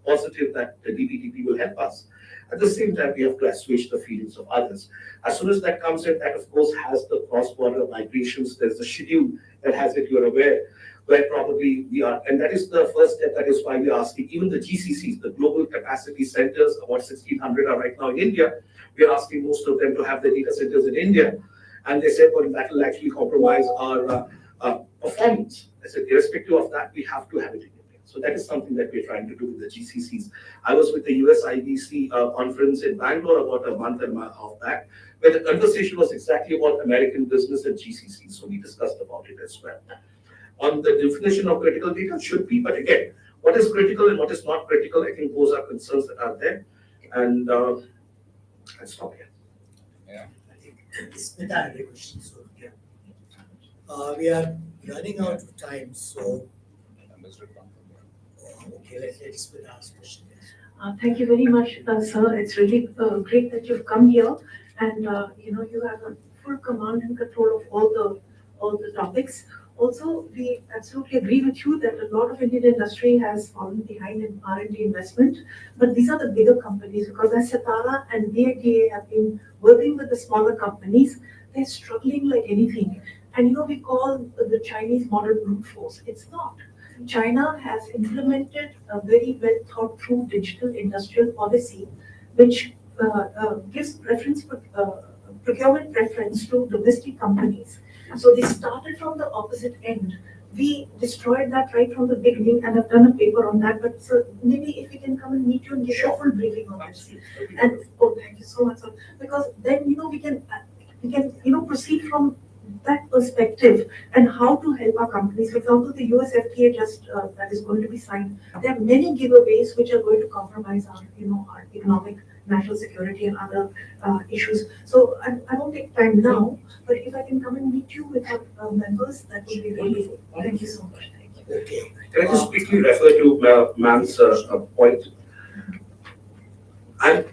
positive that the DPTP will help us. At the same time, we have to assuage the feelings of others. As soon as that comes in, that of course has the cross-border migrations. There's a schedule that has it, you're aware, where probably we are, and that is the first step. That is why we're asking even the GCCs, the Global Capacity Centers, about 1,600 are right now in India. We're asking most of them to have their data centers in India. And they said, well, that will actually compromise our performance. I said, irrespective of that, we have to have it in India. So that is something that we're trying to do with the GCCs. I was with the US IBC conference in Bangalore about a month and a half back, where the conversation was exactly about American business and GCCs. So we discussed about it as well. On the definition of critical data should be, but again, what is critical and what is not critical, I think those are concerns that are there. And I'll stop here. Smita had a question, so yeah. We are running out of time, so okay, let's Smita ask question. Thank you very much, sir. It's really great that you've come here, and you have a full command and control of all the topics. Also, we absolutely agree with you that a lot of Indian industry has fallen behind in R&D investment, but these are the bigger companies, because as Satara and Bdia have been working with the smaller companies, they're struggling like anything. And we call the Chinese model brute force. It's not. China has implemented a very well thought through digital industrial policy, which gives procurement preference to domestic companies. So they started from the opposite end. We destroyed that right from the beginning and have done a paper on that. But so maybe if we can come and meet you and give you a full briefing on this. And thank you so much, sir. Because then we can proceed from that perspective and how to help our companies. For example, the US FTA just that is going to be signed. There are many giveaways which are going to compromise our our economic, national security and other issues. So I won't take time now, but if I can come and meet you with our members, that would be really good. Thank you so much. Thank you. Okay. Can I just quickly refer to ma'am's point? And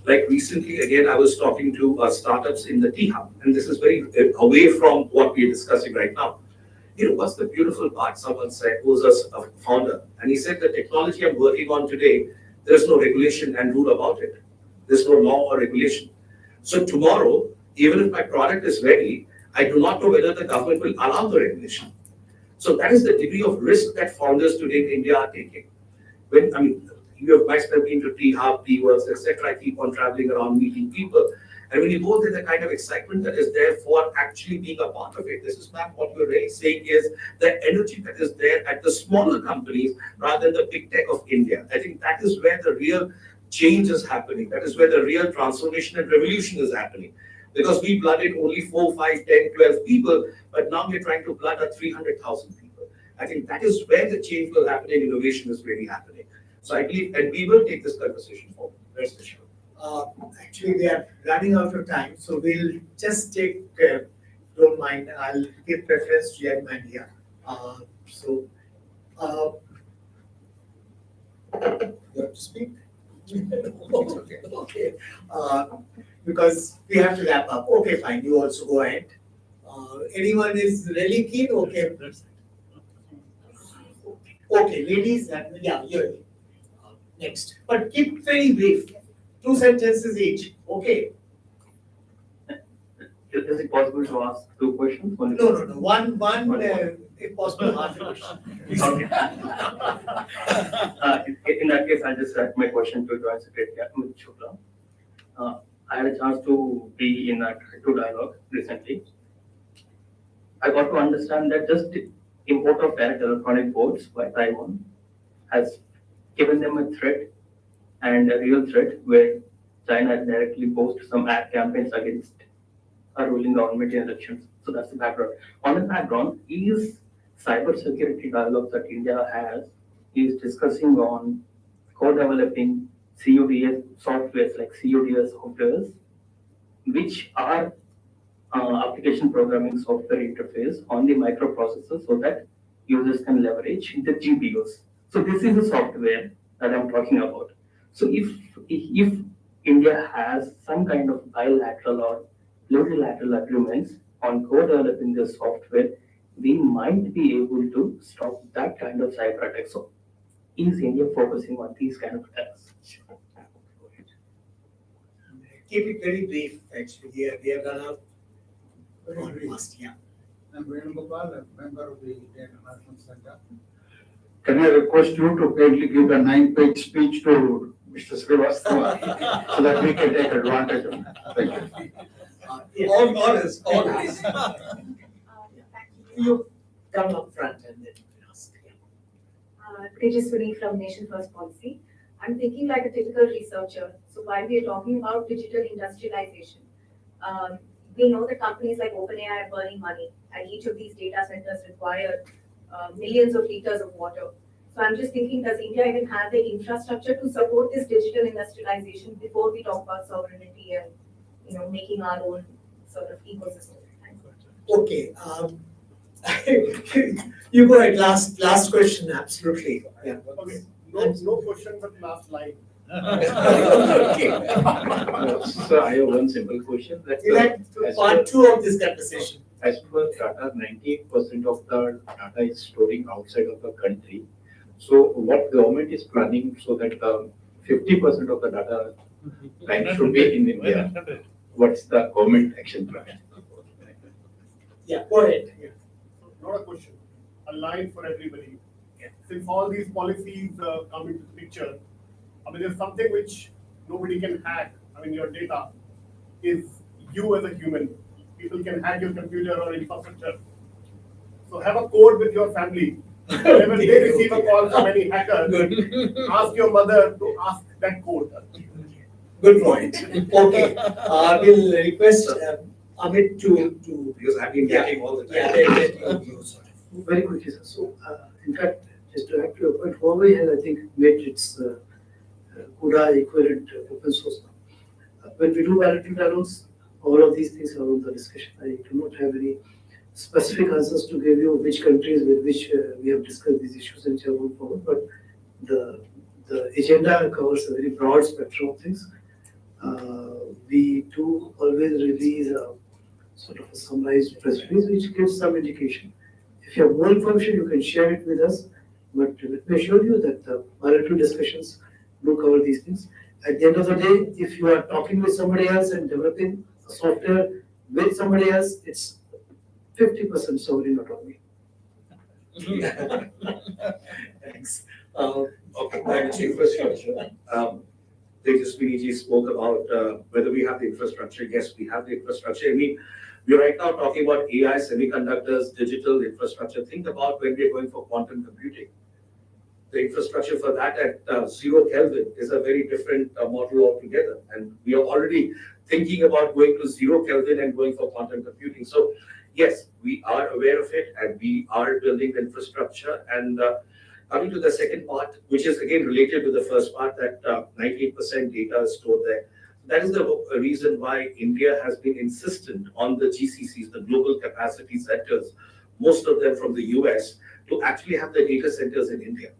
like recently, again, I was talking to startups in the T-Hub, and this is very away from what we're discussing right now. What's the beautiful part? Someone said, who was a founder, and he said, the technology I'm working on today, there's no regulation and rule about it. There's no law or regulation. So tomorrow, even if my product is ready, I do not know whether the government will allow the regulation. So that is the degree of risk that founders today in India are taking. You might have been to T-Hub, T-Works, etc. I keep on traveling around meeting people. And when you go there, the kind of excitement that is there for actually being a part of it. This is not what we're really saying is the energy that is there at the smaller companies rather than the big tech of India. I think that is where the real change is happening. That is where the real transformation and revolution is happening. Because we blooded only 4, 5, 10, 12 people, but now we're trying to blood 300,000 people. I think that is where the change will happen and innovation is really happening. So I believe, and we will take this conversation forward. Rest assured. Actually, we are running out of time, so we'll just take, don't mind, I'll give preference to young man here. You have to speak? Okay. Because we have to wrap up. Okay, fine, you also go ahead. Anyone is really keen? Okay. Okay, ladies, yeah, you're next. But keep very brief. 2 sentences each. Okay. Is it possible to ask 2 questions? No. One, if possible, half a question. Okay. In that case, I'll just add my question to Joint Secretary Amit Shukla. I had a chance to be in that dialogue recently. I got to understand that just import of direct electronic boards by Taiwan has given them a threat, and a real threat, where China directly posed some ad campaigns against a ruling government in elections. So that's the background. On the background, is cybersecurity dialogue that India has is discussing on co-developing CUDS softwares like CUDS softwares, which are application programming software interface on the microprocessor so that users can leverage the GPUs. So this is the software that I'm talking about. So if India has some kind of bilateral or plurilateral agreements on co-developing the software, we might be able to stop that kind of cyber attacks. So is India focusing on these kind of attacks? Keep it very brief, actually. We are gonna almost, yeah. I'm Venugopal, a member of the Indian International Center. Can I request you to kindly give a 9-page speech to Mr. Srivastava so that we can take advantage of it? Thank you. All honors, always. You come up front and then ask. Tejaswini from Nation First Policy. I'm thinking like a typical researcher. So while we are talking about digital industrialization, we know that companies like OpenAI are burning money, and each of these data centers require millions of liters of water. So I'm just thinking, does India even have the infrastructure to support this digital industrialization before we talk about sovereignty and making our own sort of ecosystem? Okay, you go ahead, last question, absolutely. Yeah. Okay, no question, but last line. Okay. So I have one simple question. That part two of this conversation. As per data, 98% of the data is storing outside of the country. So what government is planning so that 50% of the data line should be in India? What's the government action plan? Yeah, go ahead. Yeah. Not a question, a line for everybody. Since all these policies come into the picture, I mean, there's something which nobody can hack. I mean, your data is you as a human. People can hack your computer or infrastructure. So have a code with your family. Whenever they receive a call from any hacker, ask your mother to ask that code. Good point. Okay, we'll request Amit to. Because I've been getting all the time. Yeah, Very quickly, sir. So, in fact, just to add to your point, Huawei has, I think, made its CUDA equivalent open source now. When we do bilateral dialogues, all of these things are on the discussion. I do not have any specific answers to give you which countries with which we have discussed these issues and which are going forward, but the agenda covers a very broad spectrum of things. We do always release a sort of a summarized press release which gives some indication. If you have more information, you can share it with us, but let me assure you that the bilateral discussions do cover these things. At the end of the day, if you are talking with somebody else and developing a software with somebody else, it's 50% sovereign autonomy. Thanks. Okay, back to infrastructure. Tejaswini spoke about whether we have the infrastructure. Yes, we have the infrastructure. I mean, we're right now talking about AI, semiconductors, digital infrastructure. Think about when we're going for quantum computing. The infrastructure for that at 0 Kelvin is a very different model altogether. And we are already thinking about going to 0 Kelvin and going for quantum computing. So yes, we are aware of it and we are building the infrastructure. And coming to the second part, which is again related to the first part, that 98% data is stored there. That is the reason why India has been insistent on the GCCs, the global capacity centers, most of them from the US, to actually have the data centers in India.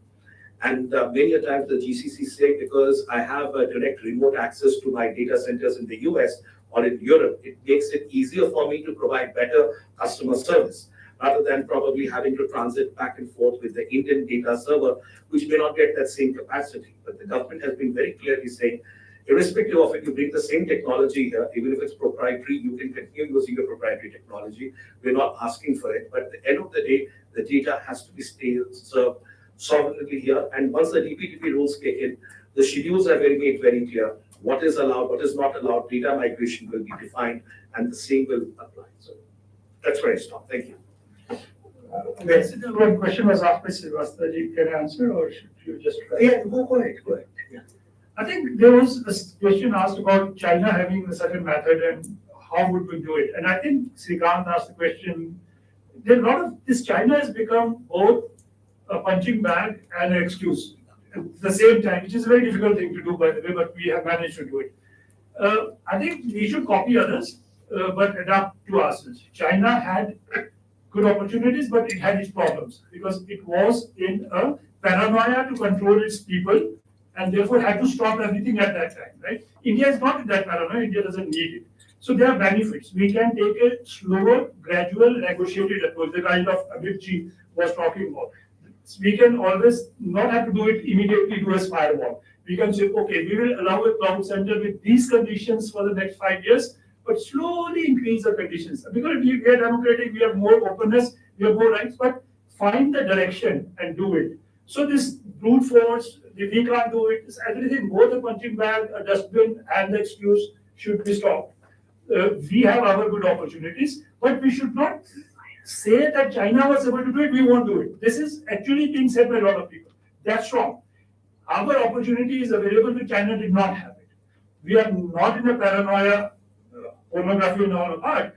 And many a times the GCCs say, because I have a direct remote access to my data centers in the US or in Europe, it makes it easier for me to provide better customer service, rather than probably having to transit back and forth with the Indian data server, which may not get that same capacity. But the government has been very clearly saying, irrespective of it, you bring the same technology here, even if it's proprietary, you can continue using your proprietary technology. We're not asking for it. But at the end of the day, the data has to be served sovereignly here. And once the DPTP rules kick in, the schedules are made very clear. What is allowed, what is not allowed, data migration will be defined, and the same will apply. So that's where I stop. Thank you. One question was asked by Srivastava. Can I answer or should you just try? Yeah, go ahead. Go ahead. Yeah. I think there was a question asked about China having a certain method and how would we do it. And I think Srikanth asked the question, There a lot of this China has become both a punching bag and an excuse at the same time, which is a very difficult thing to do, by the way, but we have managed to do it. I think we should copy others, but adapt to ourselves. China had good opportunities, but it had its problems because it was in a paranoia to control its people and therefore had to stop everything at that time, right? India is not in that paranoia, India doesn't need it. So there are benefits. We can take a slower, gradual, negotiated approach, the kind of Abhijit was talking about. We can always not have to do it immediately to a firewall. We can say, okay, we will allow a cloud center with these conditions for the next 5 years, but slowly increase the conditions. Because we are democratic, we have more openness, we have more rights, but find the direction and do it. So this brute force, we can't do it, everything, both a punching bag, a dustbin, and the excuse should be stopped. We have our good opportunities, but we should not say that China was able to do it, we won't do it. This is actually being said by a lot of people. That's wrong. Our opportunity is available, but China did not have it. We are not in a paranoia, pornography and all apart,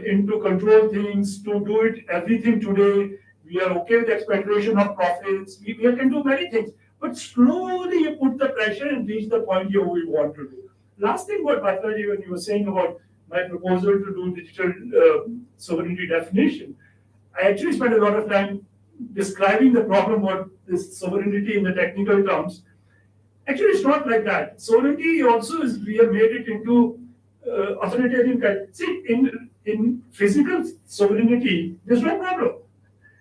into control things, to do it everything today. We are okay with expectation of profits. We can do many things, but slowly you put the pressure and reach the point you we want to do. Last thing, what Bhatlaji, when you were saying about my proposal to do digital sovereignty definition, I actually spent a lot of time describing the problem of this sovereignty in the technical terms. Actually, it's not like that. Sovereignty also is, we have made it into authoritarian kind. See, in physical sovereignty, there's no problem.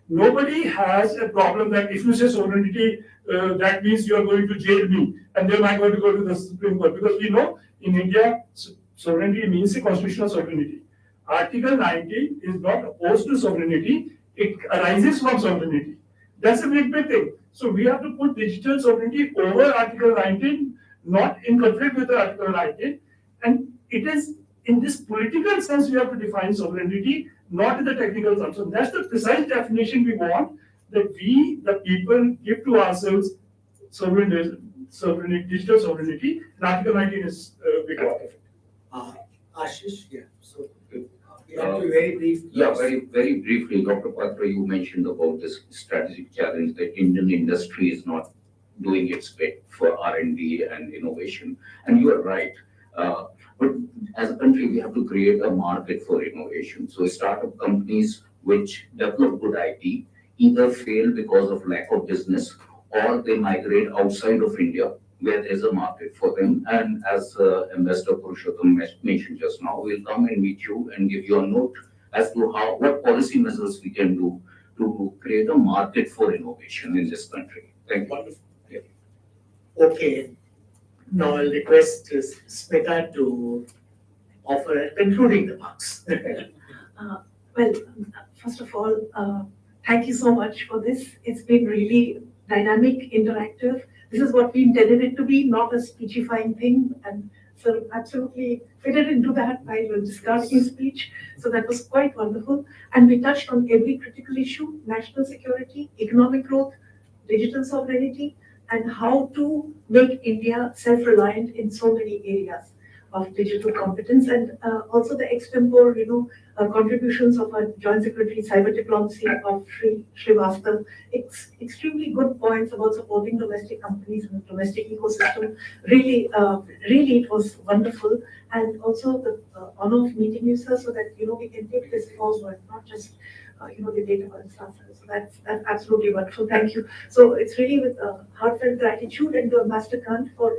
Nobody has a problem that if you say sovereignty, that means you are going to jail me, and then I'm going to go to the Supreme Court. Because we know in India, sovereignty means a constitutional sovereignty. Article 19 is not opposed to sovereignty, it arises from sovereignty. That's a big thing. So we have to put digital sovereignty over Article 19, not in conflict with Article 19. And it is in this political sense we have to define sovereignty, not in the technical sense. So that's the precise definition we want, that we, the people, give to ourselves sovereignty, digital sovereignty. And Article 19 is a big part of it. Ashish, yeah. So you have to be very brief. Yeah, very briefly, Dr. Patra, you mentioned about this strategic challenge that Indian industry is not doing its bit for R&D and innovation. And you are right. But as a country, we have to create a market for innovation. So startup companies which develop good IT either fail because of lack of business or they migrate outside of India where there's a market for them. And as Ambassador Purushottam mentioned just now, we'll come and meet you and give you a note as to what policy measures we can do to create a market for innovation in this country. Thank you. Yeah. Okay. Now I'll request Smita to offer concluding remarks. Well, first of all, thank you so much for this. It's been really dynamic, interactive. This is what we intended it to be, not a speechifying thing. And so absolutely fitted into that by the discarding speech. So that was quite wonderful. And we touched on every critical issue: national security, economic growth, digital sovereignty, and how to make India self-reliant in so many areas of digital competence, and also the extempore, contributions of our Joint Secretary Cyber Diplomacy of Srivastav. Extremely good points about supporting domestic companies and the domestic ecosystem. Really, it was wonderful, and also the honor of meeting you, sir, so that we can take this forward, not just the data and stuff. So that's absolutely wonderful. Thank you. So it's really with heartfelt gratitude and to Ambassador Kant for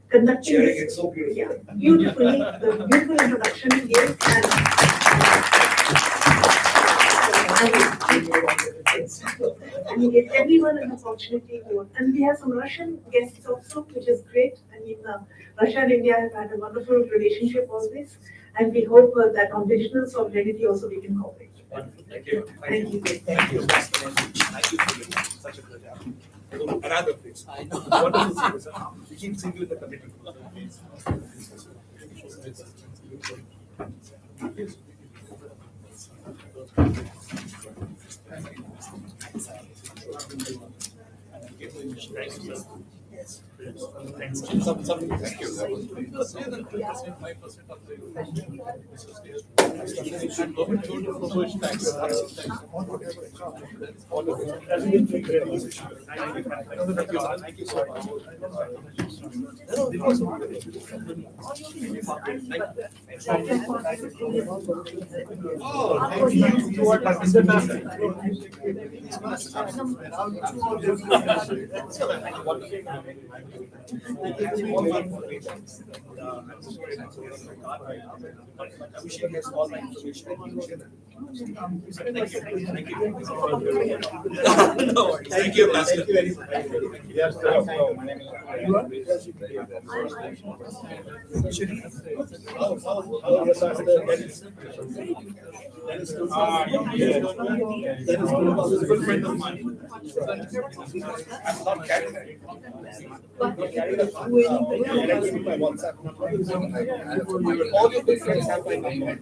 conducting Sharing this, it so beautifully. yeah, beautifully, the beautiful introduction he gave, and he gave everyone an opportunity to, and we have some Russian guests also, which is great. I mean, Russia and India have had a wonderful relationship always, and we hope that on digital sovereignty also we can cooperate. Thank you. Thank you. Thank you. Thank you for doing such a good job. Another place. I know. Wonderful series. We keep seeing you in the committee. Yes. Thank you. That was great. Say that 5% of I wish you guys all my information. No worries. Thank you, Pastor. Thank you very much. Yes, sir. My name is. Good friend of mine. I'm not carrying. My WhatsApp number. All your good friends have my number.